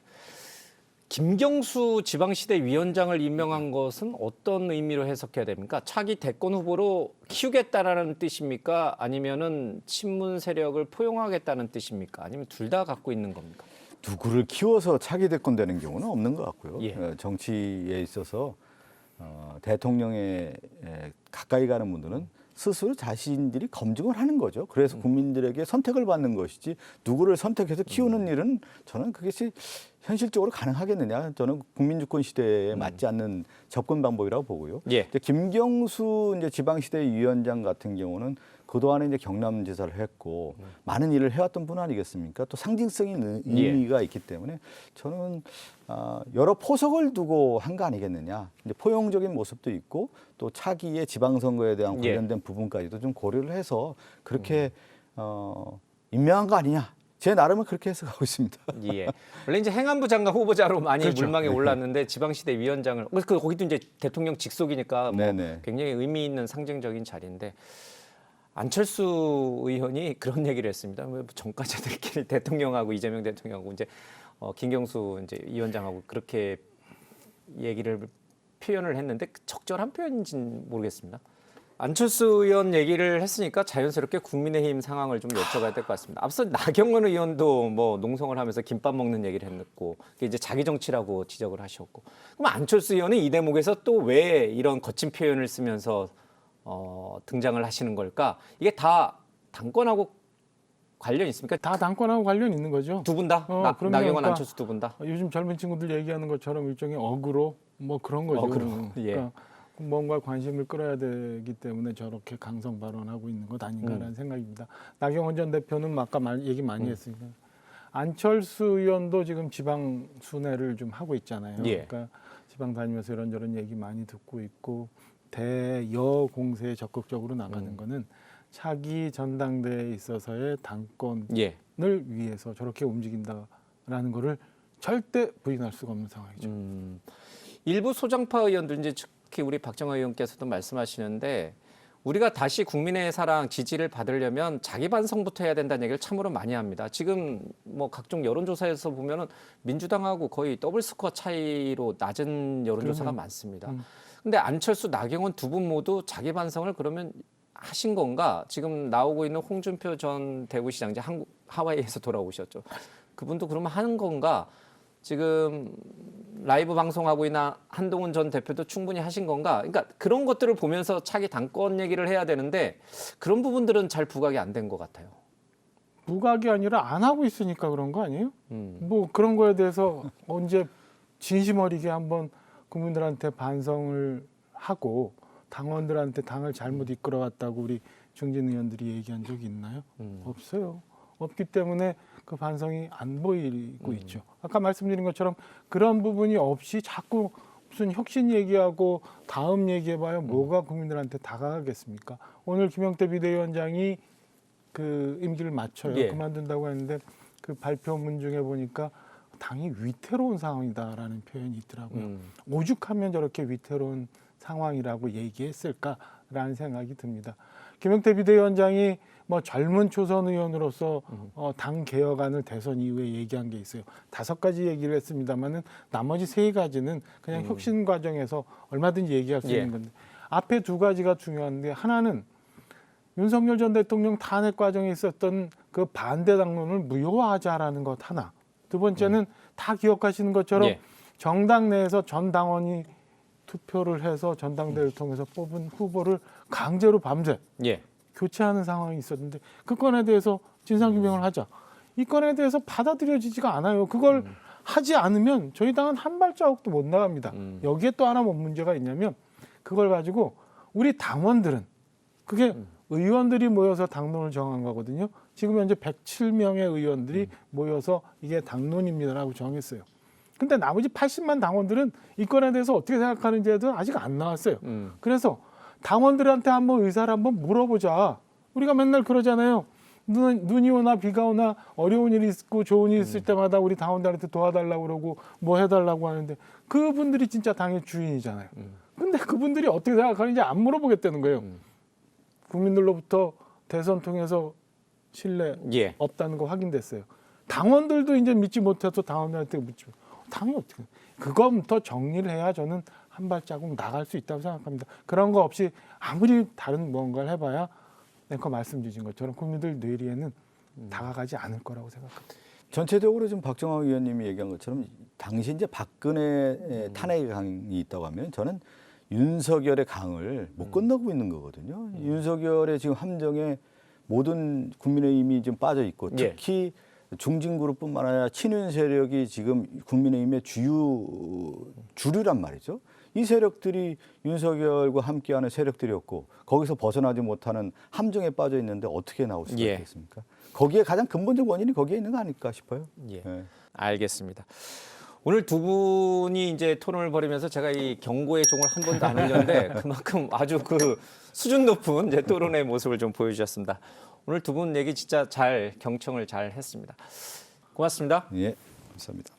김경수 지방시대위원장을 임명한 것은 어떤 의미로 해석해야 됩니까? 차기 대권 후보로 키우겠다라는 뜻입니까? 아니면은 친문 세력을 포용하겠다는 뜻입니까? 아니면 둘 다 갖고 있는 겁니까? 누구를 키워서 차기 대권 되는 경우는 없는 것 같고요. 정치에 있어서 대통령에 가까이 가는 분들은 스스로 자신들이 검증을 하는 거죠. 그래서 국민들에게 선택을 받는 것이지 누구를 선택해서 키우는 일은 저는 그것이 현실적으로 가능하겠느냐. 저는 국민주권 시대에 맞지 않는 접근 방법이라고 보고요. 이제 김경수 이제 지방시대 위원장 같은 경우는 그동안에 이제 경남지사를 했고 많은 일을 해왔던 분 아니겠습니까? 또 상징성 있는 의미가 있기 때문에 저는 여러 포석을 두고 한 거 아니겠느냐. 이제 포용적인 모습도 있고 또 차기의 지방선거에 대한 관련된 부분까지도 좀 고려를 해서 그렇게 임명한 거 아니냐. 제 나름은 그렇게 해석하고 있습니다. 원래 이제 행안부 장관 후보자로 많이 물망에 올랐는데 지방시대 위원장을 거기도 이제 대통령 직속이니까 뭐 굉장히 의미 있는 상징적인 자리인데 안철수 의원이 그런 얘기를 했습니다. 정가자들끼리 대통령하고 이재명 대통령하고 이제 김경수 이제 위원장하고 그렇게 얘기를 표현을 했는데 적절한 표현인지는 모르겠습니다. 안철수 의원 얘기를 했으니까 자연스럽게 국민의힘 상황을 좀 여쭤봐야 될 것 같습니다. 앞서 나경원 의원도 뭐 농성을 하면서 김밥 먹는 얘기를 했고 그게 이제 자기 정치라고 지적을 하셨고 그럼 안철수 의원은 이 대목에서 또 왜 이런 거친 표현을 쓰면서 등장을 하시는 걸까? 이게 다 당권하고 관련 있습니까? 다 당권하고 관련 있는 거죠. 두 분 다? 나경원, 그러니까 안철수 두 분 다? 요즘 젊은 친구들 얘기하는 것처럼 일종의 어그로 뭐 그런 거죠. 그러니까 뭔가 관심을 끌어야 되기 때문에 저렇게 강성 발언하고 있는 것 아닌가라는 생각입니다. 나경원 전 대표는 아까 얘기 많이 했으니까 안철수 의원도 지금 지방 순회를 좀 하고 있잖아요. 그러니까 지방 다니면서 이런저런 얘기 많이 듣고 있고 대여 공세에 적극적으로 나가는 거는 차기 전당대회에 있어서의 당권을 위해서 저렇게 움직인다라는 거를 절대 부인할 수가 없는 상황이죠. 일부 소장파 의원들 이제 특히 우리 박정화 의원께서도 말씀하시는데 우리가 다시 국민의 사랑 지지를 받으려면 자기 반성부터 해야 된다는 얘기를 참으로 많이 합니다. 지금 뭐 각종 여론조사에서 보면은 민주당하고 거의 더블 스코어 차이로 낮은 여론조사가 많습니다. 근데 안철수, 나경원 두 분 모두 자기 반성을 그러면 하신 건가? 지금 나오고 있는 홍준표 전 대구시장 이제 하와이에서 돌아오셨죠. 그분도 그러면 하는 건가? 지금 라이브 방송하고 있는 한동훈 전 대표도 충분히 하신 건가? 그러니까 그런 것들을 보면서 차기 당권 얘기를 해야 되는데 그런 부분들은 잘 부각이 안 된 것 같아요. 부각이 아니라 안 하고 있으니까 그런 거 아니에요? 뭐 그런 거에 대해서 언제 진심 어리게 한번 국민들한테 반성을 하고 당원들한테 당을 잘못 이끌어왔다고 우리 중진 의원들이 얘기한 적이 있나요? 없어요. 없기 때문에 그 반성이 안 보이고 있죠. 아까 말씀드린 것처럼 그런 부분이 없이 자꾸 무슨 혁신 얘기하고 다음 얘기해봐요. 뭐가 국민들한테 다가가겠습니까? 오늘 김영태 비대위원장이 그 임기를 마쳐요. 예. 그만둔다고 했는데 그 발표문 중에 보니까 당이 위태로운 상황이다라는 표현이 있더라고요. 오죽하면 저렇게 위태로운 상황이라고 얘기했을까라는 생각이 듭니다. 김영태 비대위원장이 뭐 젊은 초선 의원으로서 당 개혁안을 대선 이후에 얘기한 게 있어요. 5가지 얘기를 했습니다만은 나머지 3가지는 그냥 혁신 과정에서 얼마든지 얘기할 수 예. 있는 건데 앞에 2가지가 중요한데 하나는 윤석열 전 대통령 탄핵 과정에 있었던 그 반대 당론을 무효화하자라는 것 하나. 두 번째는 다 기억하시는 것처럼 예. 정당 내에서 전 당원이 투표를 해서 전당대회를 통해서 뽑은 후보를 강제로 밤새 예. 교체하는 상황이 있었는데 그 건에 대해서 진상규명을 하자. 이 건에 대해서 받아들여지지가 않아요. 그걸 하지 않으면 저희 당은 한 발자국도 못 나갑니다. 여기에 또 하나 뭔 문제가 있냐면 그걸 가지고 우리 당원들은 그게 의원들이 모여서 당론을 정한 거거든요. 지금 현재 107명의 의원들이 모여서 이게 당론입니다라고 정했어요. 근데 나머지 80만 당원들은 이 건에 대해서 어떻게 생각하는지에 대해서 아직 안 나왔어요. 그래서 당원들한테 한번 의사를 한번 물어보자. 우리가 맨날 그러잖아요. 눈이 오나 비가 오나 어려운 일이 있고 좋은 일이 있을 때마다 우리 당원들한테 도와달라고 그러고 뭐 해달라고 하는데 그분들이 진짜 당의 주인이잖아요. 근데 그분들이 어떻게 생각하는지 안 물어보겠다는 거예요. 국민들로부터 대선 통해서 신뢰 예. 없다는 거 확인됐어요. 당원들도 이제 믿지 못해서 당원들한테 묻지. 당이 어떻게? 그거부터 정리를 해야 저는 한 발자국 나갈 수 있다고 생각합니다. 그런 거 없이 아무리 다른 뭔가를 해봐야 앵커 말씀 주신 것처럼 국민들 뇌리에는 다가가지 않을 거라고 생각합니다. 전체적으로 지금 박정학 의원님이 얘기한 것처럼 당시 이제 박근혜 탄핵의 강이 있다고 하면 저는 윤석열의 강을 못 건너고 있는 거거든요. 윤석열의 지금 함정에 모든 국민의힘이 좀 빠져 있고 특히 중진그룹뿐만 아니라 친윤 세력이 지금 국민의힘의 주류란 말이죠. 이 세력들이 윤석열과 함께하는 세력들이었고 거기서 벗어나지 못하는 함정에 빠져 있는데 어떻게 나올 수가 있겠습니까? 거기에 가장 근본적 원인이 거기에 있는 거 아닐까 싶어요. 예. 알겠습니다. 오늘 두 분이 이제 토론을 벌이면서 제가 이 경고의 종을 한 번도 안 흘렸는데 그만큼 아주 그 수준 높은 이제 토론의 모습을 좀 보여주셨습니다. 오늘 두 분 얘기 진짜 경청을 잘 했습니다. 고맙습니다. 예, 감사합니다.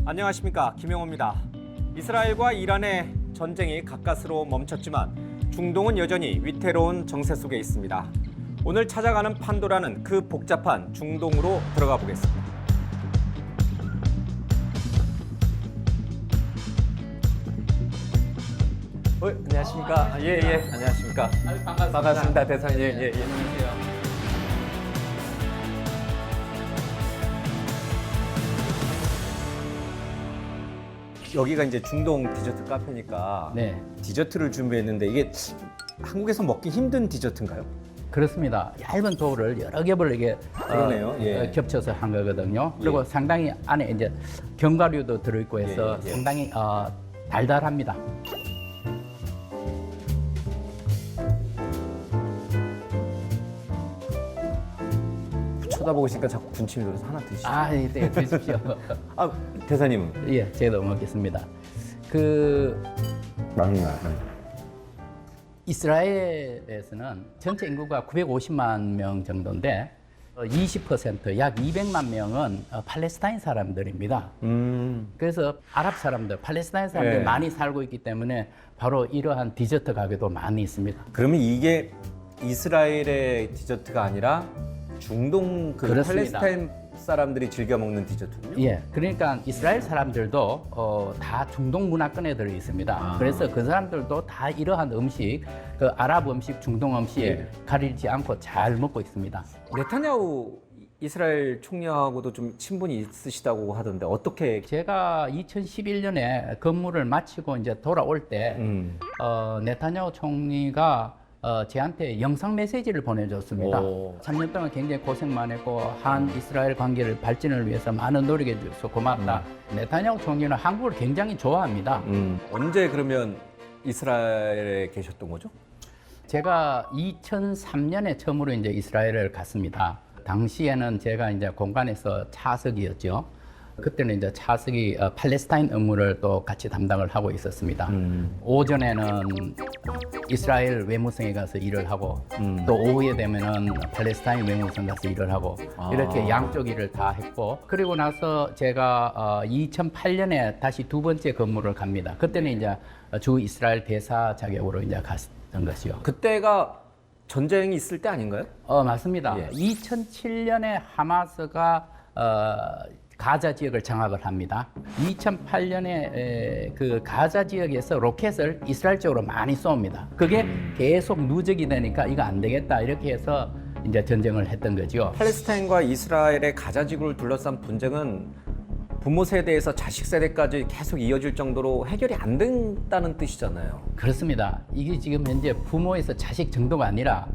안녕하십니까, 김영호입니다. 이스라엘과 이란의 전쟁이 가까스로 멈췄지만 중동은 여전히 위태로운 정세 속에 있습니다. 오늘 찾아가는 판도라는 그 복잡한 중동으로 들어가 보겠습니다. 안녕하십니까. 예, 안녕하십니까. 반갑습니다, 대사님. 예. 안녕하세요. 여기가 이제 중동 디저트 카페니까 디저트를 준비했는데 이게 한국에서 먹기 힘든 디저트인가요? 그렇습니다. 얇은 도우를 여러 겹을 이게 그러네요. 겹쳐서 한 거거든요. 그리고 상당히 안에 이제 견과류도 들어있고 해서 상당히 달달합니다. 쳐다보고 있으니까 자꾸 군침이 돌아서 하나 드시죠. 네, 드십시오. 대사님은? 예, 제가 먹겠습니다. 이스라엘에서는 전체 인구가 950만 명 정도인데 20% 약 200만 명은 팔레스타인 사람들입니다. 그래서 아랍 사람들, 팔레스타인 사람들이 많이 살고 있기 때문에 바로 이러한 디저트 가게도 많이 있습니다. 그러면 이게 이스라엘의 디저트가 아니라 중동 그 그렇습니다. 팔레스타인 사람들이 즐겨 먹는 디저트군요. 예, 그러니까 이스라엘 사람들도 다 중동 문화권에 들어 있습니다. 그래서 그 사람들도 다 이러한 음식, 그 아랍 음식, 중동 음식 가리지 않고 잘 먹고 있습니다. 네타냐후 이스라엘 총리하고도 좀 친분이 있으시다고 하던데 어떻게? 제가 2011년에 근무를 마치고 이제 돌아올 때 네타냐후 총리가 저한테 영상 메시지를 보내줬습니다. 3년 동안 굉장히 고생 많이 했고 한 이스라엘 관계를 발전을 위해서 많은 노력해 주셔서 고맙다. 네타냐후 총리는 한국을 굉장히 좋아합니다. 언제 그러면 이스라엘에 계셨던 거죠? 제가 2003년에 처음으로 이제 이스라엘을 갔습니다. 당시에는 제가 이제 공간에서 차석이었죠. 그때는 이제 차석이 팔레스타인 업무를 또 같이 담당을 하고 있었습니다. 오전에는 이스라엘 외무성에 가서 일을 하고 또 오후에 되면은 팔레스타인 외무성 가서 일을 하고 이렇게 양쪽 일을 다 했고 그리고 나서 제가 2008년에 다시 두 번째 근무를 갑니다. 그때는 이제 주 이스라엘 대사 자격으로 이제 갔던 것이요. 그때가 전쟁이 있을 때 아닌가요? 맞습니다. 2007년에 하마스가 가자 지역을 장악을 합니다. 2008년에 그 가자 지역에서 로켓을 이스라엘 쪽으로 많이 쏩니다. 그게 계속 누적이 되니까 이거 안 되겠다 이렇게 해서 이제 전쟁을 했던 거죠. 팔레스타인과 이스라엘의 가자 지구를 둘러싼 분쟁은 부모 세대에서 자식 세대까지 계속 이어질 정도로 해결이 안 된다는 뜻이잖아요. 그렇습니다. 이게 지금 현재 부모에서 자식 정도가 아니라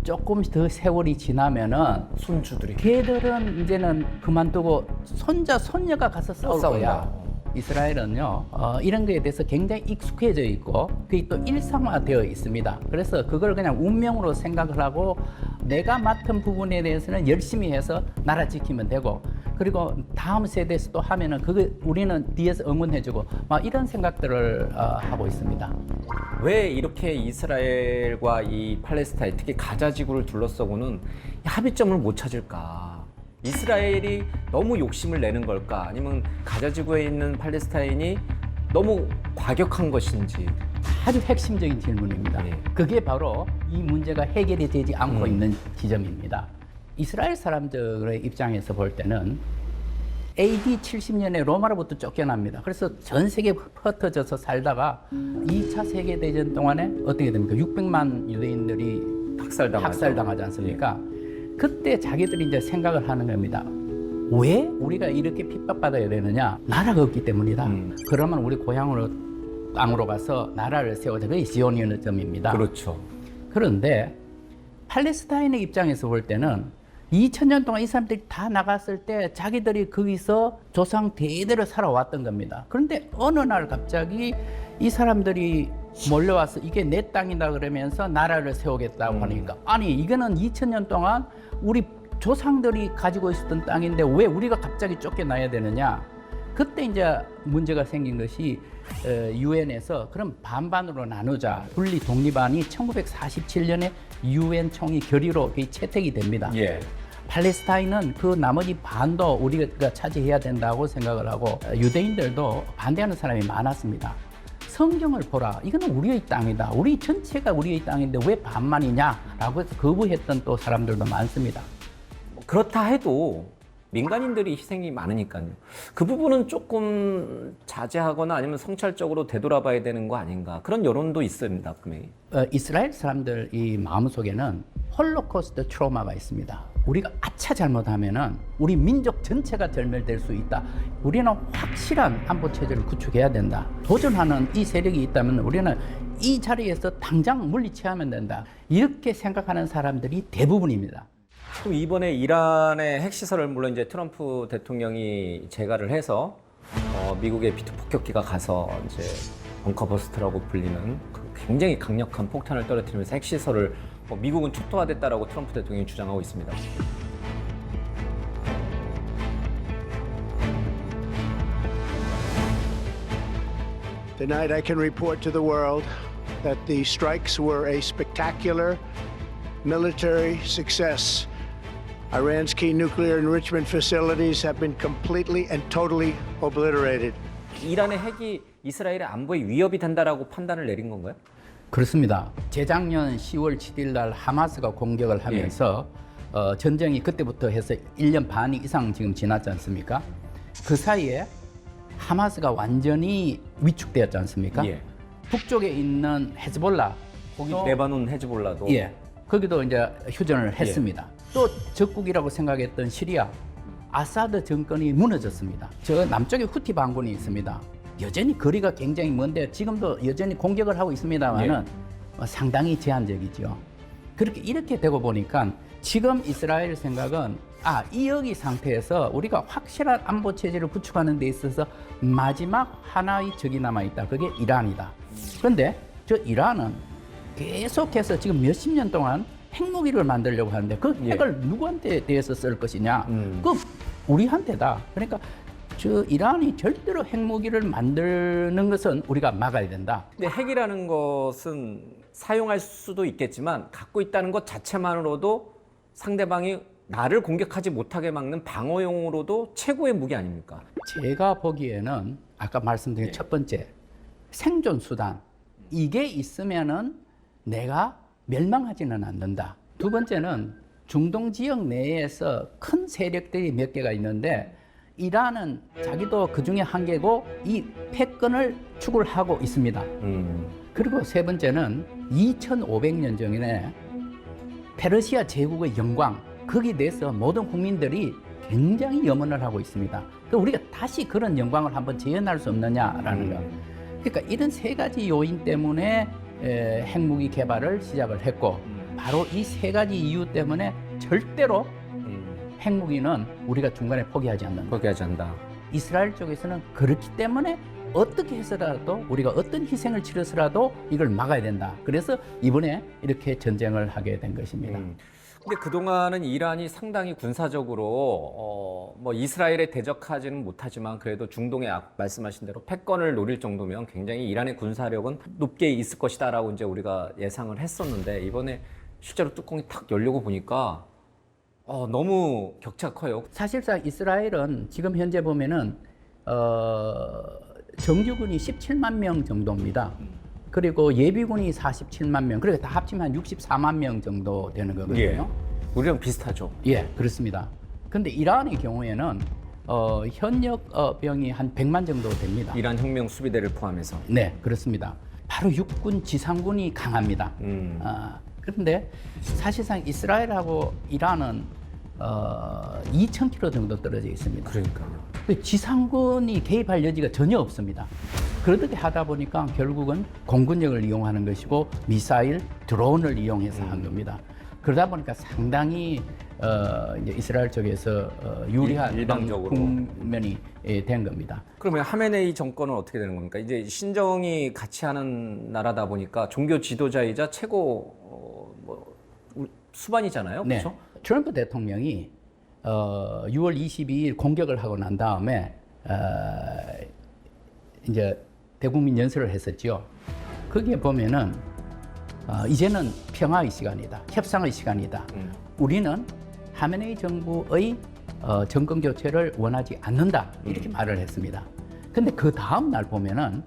조금 더 세월이 지나면은 손주들이 걔들은 이제는 그만두고 손자 손녀가 가서 싸울 거야. 이스라엘은요 이런 거에 대해서 굉장히 익숙해져 있고 그게 또 일상화되어 있습니다. 그래서 그걸 그냥 운명으로 생각을 하고 내가 맡은 부분에 대해서는 열심히 해서 나라 지키면 되고 그리고 다음 세대에서 또 하면은 그거 우리는 뒤에서 응원해주고 막 이런 생각들을 하고 있습니다. 왜 이렇게 이스라엘과 이 팔레스타인 특히 가자 지구를 둘러싸고는 합의점을 못 찾을까? 이스라엘이 너무 욕심을 내는 걸까? 아니면 가자 지구에 있는 팔레스타인이 너무 과격한 것인지? 아주 핵심적인 질문입니다. 그게 바로 이 문제가 해결이 되지 않고 있는 지점입니다. 이스라엘 사람들의 입장에서 볼 때는 AD 70년에 로마로부터 쫓겨납니다. 그래서 전 세계에 흩어져서 살다가 2차 세계대전 동안에 어떻게 됩니까? 600만 유대인들이 학살당하지 않습니까? 그때 자기들이 이제 생각을 하는 겁니다. 왜 우리가 이렇게 핍박받아야 되느냐? 나라가 없기 때문이다. 그러면 우리 고향으로 땅으로 가서 나라를 세우자. 그게 지오니즘입니다. 그렇죠. 그런데 팔레스타인의 입장에서 볼 때는 2000년 동안 이 사람들이 다 나갔을 때 자기들이 거기서 조상 대대로 살아왔던 겁니다. 그런데 어느 날 갑자기 이 사람들이 몰려와서 이게 내 땅이다 그러면서 나라를 세우겠다고 하니까 아니 이거는 2000년 동안 우리 조상들이 가지고 있었던 땅인데 왜 우리가 갑자기 쫓겨나야 되느냐. 그때 이제 문제가 생긴 것이 유엔에서 그럼 반반으로 나누자. 분리 독립안이 1947년에 유엔 총회 결의로 채택이 됩니다. 팔레스타인은 그 나머지 반도 우리가 차지해야 된다고 생각을 하고 유대인들도 반대하는 사람이 많았습니다. 성경을 보라. 이거는 우리의 땅이다. 우리 전체가 우리의 땅인데 왜 반만이냐라고 해서 거부했던 또 사람들도 많습니다. 그렇다 해도 민간인들이 희생이 많으니까요. 그 부분은 조금 자제하거나 아니면 성찰적으로 되돌아봐야 되는 거 아닌가. 그런 여론도 있습니다. 분명히. 이스라엘 사람들 이 마음속에는 홀로코스트 트라우마가 있습니다. 우리가 아차 잘못하면은 우리 민족 전체가 절멸될 수 있다. 우리는 확실한 안보 체제를 구축해야 된다. 도전하는 이 세력이 있다면 우리는 이 자리에서 당장 물리쳐야만 된다. 이렇게 생각하는 사람들이 대부분입니다. 그럼 이번에 이란의 핵시설을 물론 이제 트럼프 대통령이 재가를 해서 미국의 비투 폭격기가 가서 이제 벙커버스트라고 불리는 그 굉장히 강력한 폭탄을 떨어뜨리면서 핵시설을 미국은 초토화됐다라고 트럼프 대통령이 주장하고 있습니다. Tonight I can report to the world that the strikes were a spectacular military success. Iran's key nuclear enrichment facilities have been completely and totally obliterated. 이란의 핵이 이스라엘의 안보에 위협이 된다라고 판단을 내린 건가요? 그렇습니다. 재작년 10월 7일 날 하마스가 공격을 하면서 전쟁이 그때부터 해서 1년 반 이상 지금 지났지 않습니까? 그 사이에 하마스가 완전히 위축되었지 않습니까? 예. 북쪽에 있는 헤즈볼라, 거기 레바논 헤즈볼라도 예, 거기도 이제 휴전을 했습니다. 또 적국이라고 생각했던 시리아, 아사드 정권이 무너졌습니다. 저 남쪽에 후티 반군이 있습니다. 여전히 거리가 굉장히 먼데 지금도 여전히 공격을 하고 있습니다만은 상당히 제한적이죠. 그렇게 이렇게 되고 보니까 지금 이스라엘 생각은 이 여기 상태에서 우리가 확실한 안보 체제를 구축하는 데 있어서 마지막 하나의 적이 남아 있다. 그게 이란이다. 그런데 저 이란은 계속해서 지금 몇십 년 동안 핵무기를 만들려고 하는데 그 핵을 누구한테 대해서 쓸 것이냐? 그 우리한테다. 그러니까 저 이란이 절대로 핵무기를 만드는 것은 우리가 막아야 된다. 근데 핵이라는 것은 사용할 수도 있겠지만 갖고 있다는 것 자체만으로도 상대방이 나를 공격하지 못하게 막는 방어용으로도 최고의 무기 아닙니까? 제가 보기에는 아까 말씀드린 첫 번째 생존 수단 이게 있으면은 내가 멸망하지는 않는다. 두 번째는 중동 지역 내에서 큰 세력들이 몇 개가 있는데 이란은 자기도 그 중에 한 개고 이 패권을 추구를 하고 있습니다. 그리고 세 번째는 2500년 전에 페르시아 제국의 영광 거기에 대해서 모든 국민들이 굉장히 염원을 하고 있습니다. 우리가 다시 그런 영광을 한번 재현할 수 없느냐라는 거. 그러니까 이런 세 가지 요인 때문에 핵무기 개발을 시작을 했고 바로 이 세 가지 이유 때문에 절대로 핵무기는 우리가 중간에 포기하지 않는다. 이스라엘 쪽에서는 그렇기 때문에 어떻게 해서라도 우리가 어떤 희생을 치러서라도 이걸 막아야 된다. 그래서 이번에 이렇게 전쟁을 하게 된 것입니다. 근데 그동안은 이란이 상당히 군사적으로 뭐 이스라엘에 대적하지는 못하지만 그래도 중동에 말씀하신 대로 패권을 노릴 정도면 굉장히 이란의 군사력은 높게 있을 것이다라고 이제 우리가 예상을 했었는데 이번에 실제로 뚜껑이 탁 열려고 보니까 너무 격차가 커요. 사실상 이스라엘은 지금 현재 보면은 정규군이 17만 명 정도입니다. 그리고 예비군이 47만 명, 그러니까 다 합치면 한 64만 명 정도 되는 거거든요. 예. 우리랑 비슷하죠. 예, 그렇습니다. 근데 이란의 경우에는 현역 병이 한 100만 정도 됩니다. 이란 혁명 수비대를 포함해서. 네, 그렇습니다. 바로 육군, 지상군이 강합니다. 그런데 사실상 이스라엘하고 이란은 2,000km 정도 떨어져 있습니다. 그러니까요. 지상군이 개입할 여지가 전혀 없습니다. 그렇게 하다 보니까 결국은 공군력을 이용하는 것이고 미사일, 드론을 이용해서 한 겁니다. 그러다 보니까 상당히 이제 이스라엘 쪽에서 유리한 일방적으로 국면이 된 겁니다. 그러면 하메네이 정권은 어떻게 되는 겁니까? 이제 신정이 같이 하는 나라다 보니까 종교 지도자이자 최고 수반이잖아요. 네. 그렇죠? 트럼프 대통령이 6월 22일 공격을 하고 난 다음에 이제 대국민 연설을 했었죠. 거기에 보면은 이제는 평화의 시간이다, 협상의 시간이다. 우리는 하메네이 정부의 정권 교체를 원하지 않는다 이렇게 말을 했습니다. 근데 그 다음 날 보면은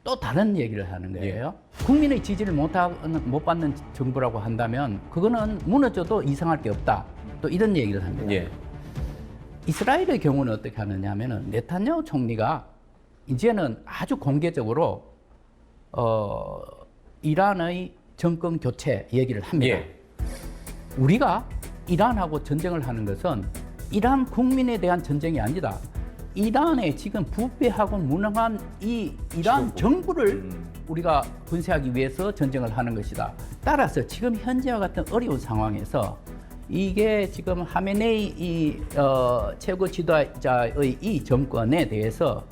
또 다른 얘기를 하는 거예요. 국민의 지지를 못 받는 정부라고 한다면 그거는 무너져도 이상할 게 없다. 또 이런 얘기를 합니다. 예. 이스라엘의 경우는 어떻게 하느냐 하면은 네타냐후 총리가 이제는 아주 공개적으로 이란의 정권 교체 얘기를 합니다. 예. 우리가 이란하고 전쟁을 하는 것은 이란 국민에 대한 전쟁이 아니다. 이란에 지금 부패하고 무능한 이 이란 정부를 우리가 분쇄하기 위해서 전쟁을 하는 것이다. 따라서 지금 현재와 같은 어려운 상황에서 이게 지금 하메네이 이 최고 지도자의 이 정권에 대해서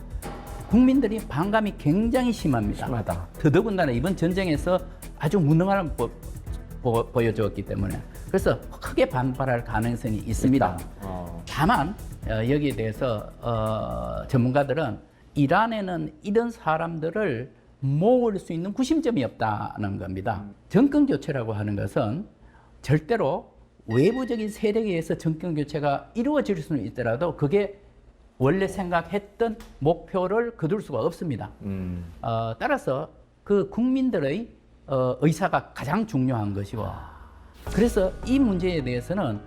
국민들이 반감이 굉장히 심합니다. 심하다. 더더군다나 이번 전쟁에서 아주 무능함을 보여주었기 때문에 그래서 크게 반발할 가능성이 있습니다. 다만 여기에 대해서 전문가들은 이란에는 이런 사람들을 모을 수 있는 구심점이 없다는 겁니다. 정권 교체라고 하는 것은 절대로 외부적인 세력에 의해서 정권 교체가 이루어질 수는 있더라도 그게 원래 생각했던 목표를 거둘 수가 없습니다. 따라서 그 국민들의 의사가 가장 중요한 것이고 그래서 이 문제에 대해서는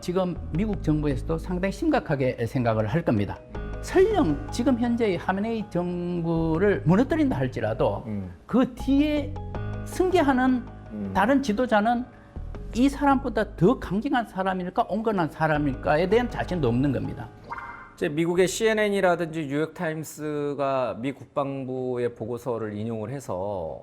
지금 미국 정부에서도 상당히 심각하게 생각을 할 겁니다. 설령 지금 현재의 하메네이 정부를 무너뜨린다 할지라도 그 뒤에 승계하는 다른 지도자는 이 사람보다 더 강경한 사람일까 온건한 사람일까에 대한 자신도 없는 겁니다. 이제 미국의 CNN이라든지 뉴욕타임스가 미 국방부의 보고서를 인용을 해서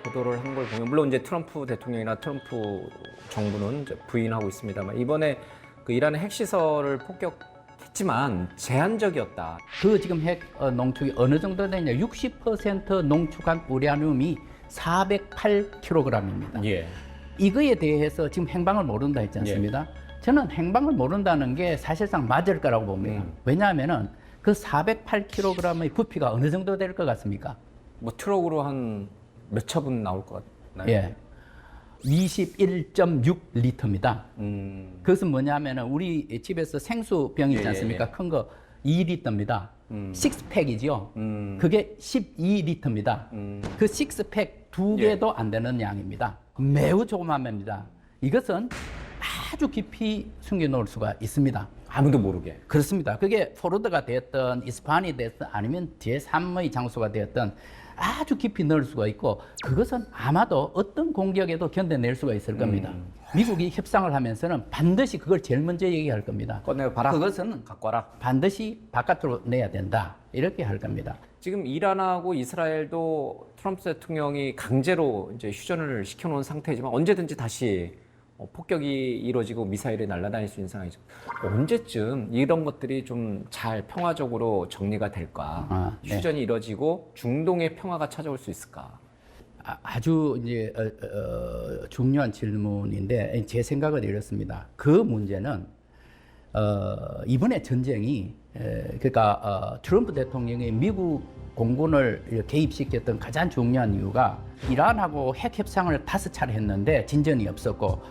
보도를 한 걸 보면, 물론 이제 트럼프 대통령이나 트럼프 정부는 이제 부인하고 있습니다만, 이번에 그 이란의 핵시설을 폭격했지만 제한적이었다. 그 지금 핵 농축이 어느 정도 되냐? 60% 농축한 우라늄이 408kg입니다. 예. 이거에 대해서 지금 행방을 모른다 했지 않습니까? 저는 행방을 모른다는 게 사실상 맞을 거라고 봅니다. 왜냐하면은 그 408kg의 부피가 어느 정도 될 것 같습니까? 뭐 트럭으로 한 몇 차분 나올 것 같나요? 예. 21.6리터입니다. 그것은 뭐냐면은 우리 집에서 생수병 있지 않습니까? 큰 거 2리터입니다. 식스팩이죠. 그게 12리터입니다. 그 식스팩 2개도 안 되는 양입니다. 매우 조그만 겁니다. 이것은 아주 깊이 숨겨놓을 수가 있습니다. 아무도 모르게. 그렇습니다. 그게 포르드가 되었든 이스파한이 되었든 아니면 제3의 장소가 되었든 아주 깊이 넣을 수가 있고, 그것은 아마도 어떤 공격에도 견뎌낼 수가 있을 겁니다. 미국이 협상을 하면서는 반드시 그걸 제일 먼저 얘기할 겁니다. 꺼내봐라. 그것은 갖고 와라. 반드시 바깥으로 내야 된다. 이렇게 할 겁니다. 지금 이란하고 이스라엘도 트럼프 대통령이 강제로 이제 휴전을 시켜놓은 상태지만 언제든지 다시 폭격이 이루어지고 미사일이 날아다닐 수 있는 상황이죠. 언제쯤 이런 것들이 좀 잘 평화적으로 정리가 될까? 네. 휴전이 이루어지고 중동의 평화가 찾아올 수 있을까? 아주 이제 중요한 질문인데, 제 생각은 이렇습니다. 그 문제는 이번에 전쟁이 그러니까 트럼프 대통령이 미국 공군을 개입시켰던 가장 중요한 이유가 이란하고 핵 협상을 5차례 했는데 진전이 없었고,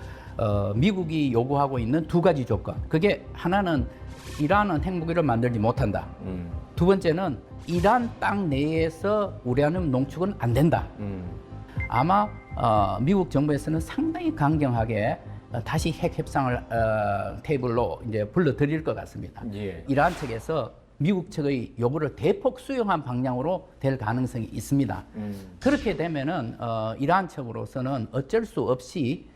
미국이 요구하고 있는 2가지 조건. 그게 하나는 이란은 핵무기를 만들지 못한다. 두 번째는 이란 땅 내에서 우라늄 농축은 안 된다. 아마 미국 정부에서는 상당히 강경하게 다시 핵 협상을 테이블로 이제 불러들일 것 같습니다. 예. 이란 측에서 미국 측의 요구를 대폭 수용한 방향으로 될 가능성이 있습니다. 그렇게 되면은 이란 측으로서는 어쩔 수 없이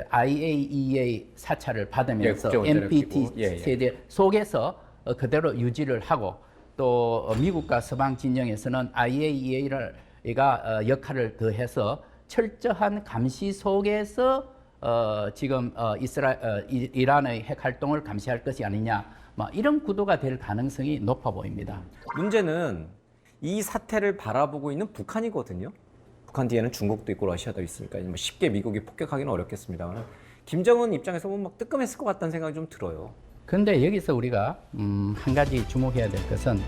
IAEA 사찰을 받으면서 NPT 세대 속에서 그대로 유지를 하고, 또 미국과 서방 진영에서는 IAEA가 역할을 더해서 철저한 감시 속에서 지금 이란의 핵 활동을 감시할 것이 아니냐, 이런 구도가 될 가능성이 높아 보입니다. 문제는 이 사태를 바라보고 있는 북한이거든요. 북한 뒤에는 중국도 있고 러시아도 있으니까 쉽게 미국이 폭격하기는 어렵겠습니다만, 김정은 입장에서 보면 막 뜨끔했을 것 같다는 생각이 좀 들어요. 그런데 여기서 우리가 한 가지 주목해야 될 것은,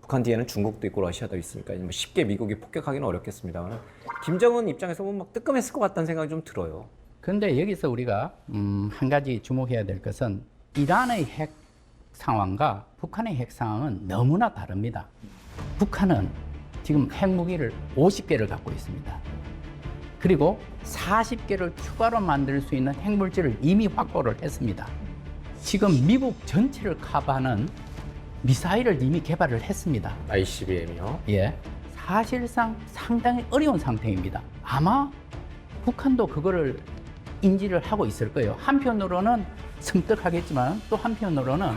북한 뒤에는 중국도 있고 러시아도 있으니까 쉽게 미국이 폭격하기는 어렵겠습니다만, 김정은 입장에서 보면 막 뜨끔했을 것 같다는 생각이 좀 들어요. 그런데 여기서 우리가 한 가지 주목해야 될 것은, 이란의 핵 상황과 북한의 핵 상황은 너무나 다릅니다. 북한은 지금 핵무기를 50개를 갖고 있습니다. 그리고 40개를 추가로 만들 수 있는 핵물질을 이미 확보를 했습니다. 지금 미국 전체를 커버하는 미사일을 이미 개발을 했습니다. ICBM이요? 예. 사실상 상당히 어려운 상태입니다. 아마 북한도 그거를 인지를 하고 있을 거예요. 한편으로는 섬뜩하겠지만 또 한편으로는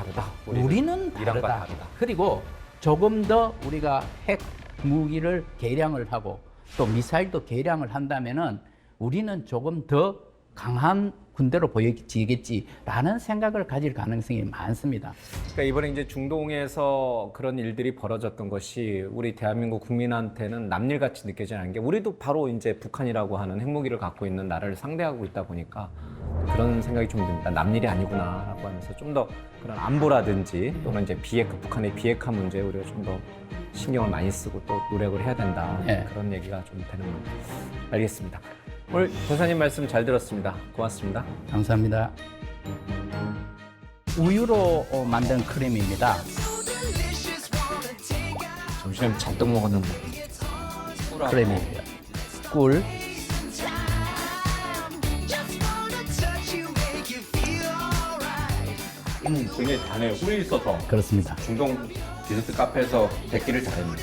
우리는 다르다. 그리고 조금 더 우리가 핵 무기를 개량을 하고 또 미사일도 개량을 한다면은 우리는 조금 더 강한 군대로 보여지겠지라는 생각을 가질 가능성이 많습니다. 그러니까 이번에 이제 중동에서 그런 일들이 벌어졌던 것이 우리 대한민국 국민한테는 남일같이 느껴지는 게, 우리도 바로 이제 북한이라고 하는 핵무기를 갖고 있는 나라를 상대하고 있다 보니까 그런 생각이 좀 듭니다. 남일이 아니구나라고 하면서 좀 더 그런 안보라든지 또는 이제 북한의 비핵화 문제에 우리가 좀 더 신경을 많이 쓰고 또 노력을 해야 된다. 네. 그런 얘기가 좀 되는 것 같아요. 알겠습니다. 오늘 전사님 말씀 잘 들었습니다. 고맙습니다. 감사합니다. 우유로 만든 크림입니다. 요즘 잔뜩 먹었는데. 크레미고요. 꿀, 굉장히 다네요. 꿀이 있어서. 그렇습니다. 중동 디저트 카페에서 뵙기를 잘했네요.